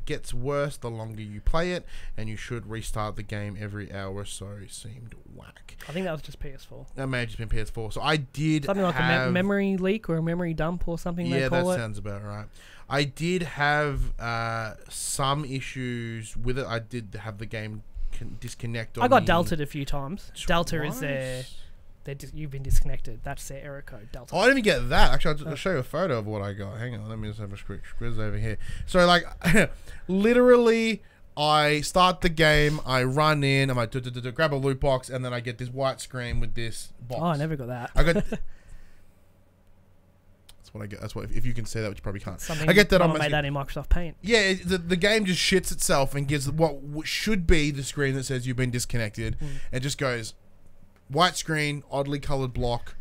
[SPEAKER 2] gets worse the longer you play it, and you should restart the game every hour or so seemed whack.
[SPEAKER 3] I think that was just PS4.
[SPEAKER 2] That may have just been PS4. So I did
[SPEAKER 3] something like a memory leak or a memory dump or something.
[SPEAKER 2] Yeah,
[SPEAKER 3] they call
[SPEAKER 2] that
[SPEAKER 3] it.
[SPEAKER 2] Sounds about right. I did have some issues with it. I did have the game disconnect.
[SPEAKER 3] I got delted a few times. Delta is there. You've been disconnected. That's their error code, Delta.
[SPEAKER 2] Oh, I didn't even get that. Actually, I'll show you a photo of what I got. Hang on, let me just have a quick quiz over here. So, like, literally, I start the game, I run in, I'm like, grab a loot box, and then I get this white screen with this box.
[SPEAKER 3] Oh, I never got that.
[SPEAKER 2] I got... That's what I get. That's what, if you can say that, which you probably can't.
[SPEAKER 3] I get that on my... made that in Microsoft Paint.
[SPEAKER 2] Yeah, the game just shits itself and gives what should be the screen that says you've been disconnected. It just goes... white screen, oddly coloured block.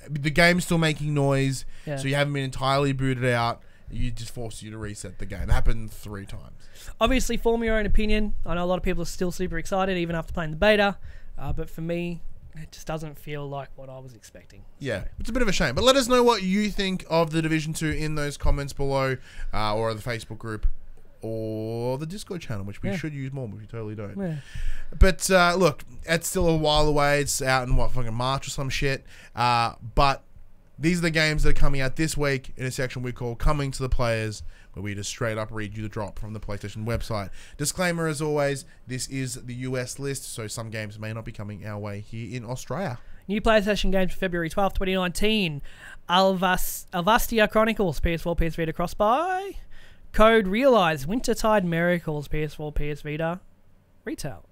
[SPEAKER 2] The game's still making noise, so you haven't been entirely booted out. You just force you to reset the game. It happened 3 times.
[SPEAKER 3] Obviously, form your own opinion. I know a lot of people are still super excited, even after playing the beta. But for me, it just doesn't feel like what I was expecting.
[SPEAKER 2] Yeah, it's a bit of a shame. But let us know what you think of the Division 2 in those comments below, or the Facebook group, or the Discord channel, which we should use more, but we totally don't.
[SPEAKER 3] Yeah.
[SPEAKER 2] But look, it's still a while away. It's out in fucking March or some shit. But these are the games that are coming out this week in a section we call Coming to the Players, where we just straight up read you the drop from the PlayStation website. Disclaimer as always, this is the US list, so some games may not be coming our way here in Australia.
[SPEAKER 3] New PlayStation games for February 12th, 2019. Alvastia Chronicles, PS4, PS Vita cross-buy. Code Realize, Wintertide Miracles, PS4, PS Vita, retail.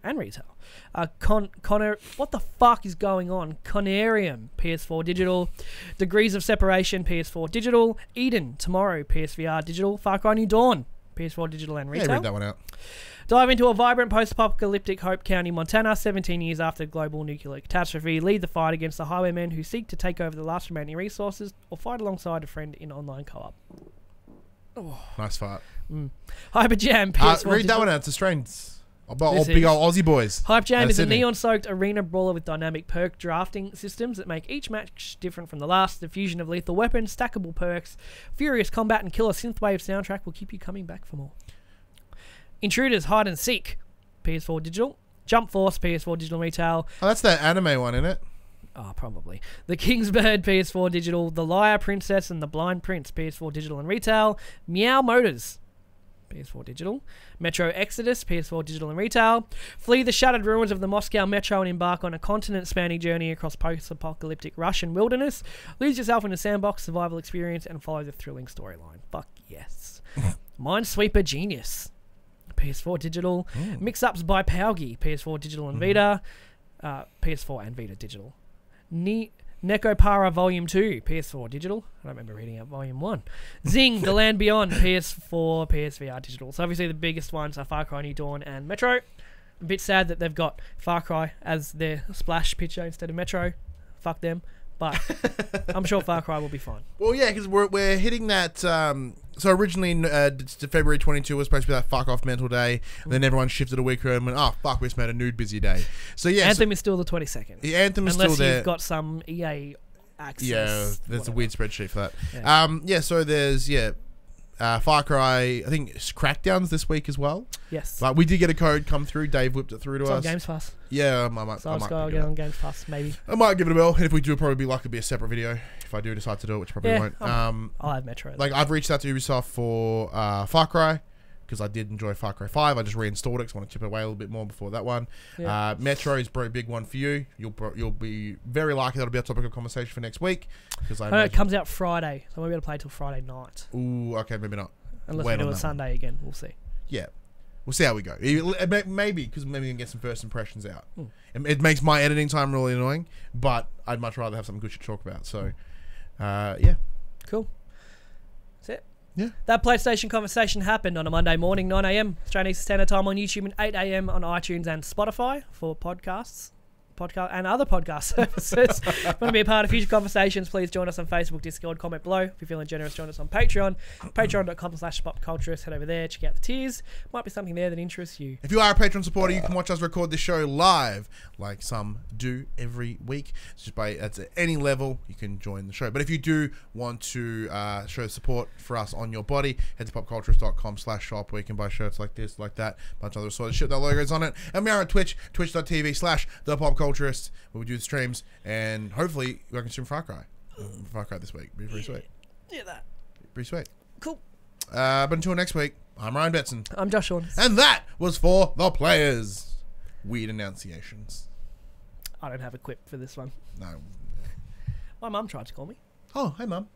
[SPEAKER 3] Connor, what the fuck is going on? Conarium, PS4 digital. Degrees of Separation, PS4 digital. Eden, Tomorrow, PSVR digital. Far Cry New Dawn, PS4 digital and retail.
[SPEAKER 2] Yeah, read that one out.
[SPEAKER 3] Dive into a vibrant post-apocalyptic Hope County, Montana, 17 years after global nuclear catastrophe. Lead the fight against the highwaymen who seek to take over the last remaining resources, or fight alongside a friend in online co-op.
[SPEAKER 2] Oh. Nice fight.
[SPEAKER 3] Hyper Jam, PS4
[SPEAKER 2] read that one out. It's a strange... big old Aussie boys.
[SPEAKER 3] Hype Jam is a neon-soaked arena brawler with dynamic perk drafting systems that make each match different from the last. The fusion of lethal weapons, stackable perks, furious combat, and killer synthwave soundtrack will keep you coming back for more. Intruders, Hide and Seek, PS4 digital. Jump Force, PS4 digital retail.
[SPEAKER 2] Oh, that's that anime one, isn't it?
[SPEAKER 3] Oh, probably. The King's Bird, PS4 digital. The Liar Princess and the Blind Prince, PS4 digital and retail. Meow Motors, PS4 digital. Metro Exodus, PS4 digital and retail. Flee the shattered ruins of the Moscow Metro and embark on a continent-spanning journey across post-apocalyptic Russian wilderness. Lose yourself in a sandbox survival experience and follow the thrilling storyline. Fuck yes. Minesweeper Genius, PS4 digital. Mix-ups by Paugi, PS4 digital and Vita. PS4 and Vita digital. Necopara Volume 2, PS4 digital. I don't remember reading out Volume 1. Zing, The Land Beyond, PS4, PSVR digital. So obviously the biggest ones are Far Cry New Dawn and Metro. A bit sad that they've got Far Cry as their splash picture instead of Metro. Fuck them. But I'm sure Far Cry will be fine.
[SPEAKER 2] Well, yeah, because we're hitting that. So originally, February 22 was supposed to be that fuck off mental day. And then everyone shifted a week and went, oh, fuck, we just made a nude busy day. So, yeah.
[SPEAKER 3] Anthem is still the 22nd.
[SPEAKER 2] The Anthem is
[SPEAKER 3] Unless
[SPEAKER 2] still there.
[SPEAKER 3] You've got some EA access.
[SPEAKER 2] Yeah, there's a weird spreadsheet for that.
[SPEAKER 3] Yeah.
[SPEAKER 2] So there's, Far Cry, I think it's Crackdowns this week as well.
[SPEAKER 3] Yes.
[SPEAKER 2] Like, we did get a code come through. Dave whipped it through to
[SPEAKER 3] It's
[SPEAKER 2] us.
[SPEAKER 3] on Games Pass.
[SPEAKER 2] Yeah, I might
[SPEAKER 3] So I'll
[SPEAKER 2] give
[SPEAKER 3] get
[SPEAKER 2] it.
[SPEAKER 3] on Games Pass, maybe.
[SPEAKER 2] I might give it a bell. And if we do, it'll probably be like it'll be a separate video. If I do decide to do it, which probably won't.
[SPEAKER 3] I'll have Metro.
[SPEAKER 2] Like, I've reached out to Ubisoft for Far Cry, because I did enjoy Far Cry 5. I just reinstalled it because I want to chip it away a little bit more before that one.
[SPEAKER 3] Yeah.
[SPEAKER 2] Metro is probably a big one for you. You'll be very likely that'll be a topic of conversation for next week. Because I
[SPEAKER 3] know it comes out Friday, so I won't be able to play till Friday night.
[SPEAKER 2] Ooh, okay, maybe not.
[SPEAKER 3] Unless we do it Sunday again, we'll see.
[SPEAKER 2] Yeah. We'll see how we go. Maybe, because maybe we can get some first impressions out. It makes my editing time really annoying, but I'd much rather have something good to talk about. So, yeah.
[SPEAKER 3] Cool. That's it.
[SPEAKER 2] Yeah.
[SPEAKER 3] That PlayStation conversation happened on a Monday morning, 9 a.m. Australian Eastern Standard Time on YouTube, and 8 a.m. on iTunes and Spotify for podcasts. And other podcast services. If you want to be a part of future conversations, please join us on Facebook, Discord, comment below. If you're feeling generous, join us on Patreon. Patreon.com/PopCulturists. Head over there, check out the tiers. Might be something there that interests you.
[SPEAKER 2] If you are a Patreon supporter, you can watch us record this show live, like some do every week. It's just that's at any level, you can join the show. But if you do want to show support for us on your body, head to PopCulturists.com/shop, where you can buy shirts like this, like that, a bunch of other sort of shit with our logos on it. And we are on Twitch, twitch.tv/ThePopCulturists, where we do the streams, and hopefully we can stream Far Cry. Far Cry this week. Be pretty sweet.
[SPEAKER 3] Yeah, that.
[SPEAKER 2] Pretty sweet.
[SPEAKER 3] Cool.
[SPEAKER 2] But until next week, I'm Ryan Betson.
[SPEAKER 3] I'm Josh Horns.
[SPEAKER 2] And that was for the players. Weird enunciations.
[SPEAKER 3] I don't have a quip for this one.
[SPEAKER 2] No.
[SPEAKER 3] My mum tried to call me.
[SPEAKER 2] Oh, hey, Mum.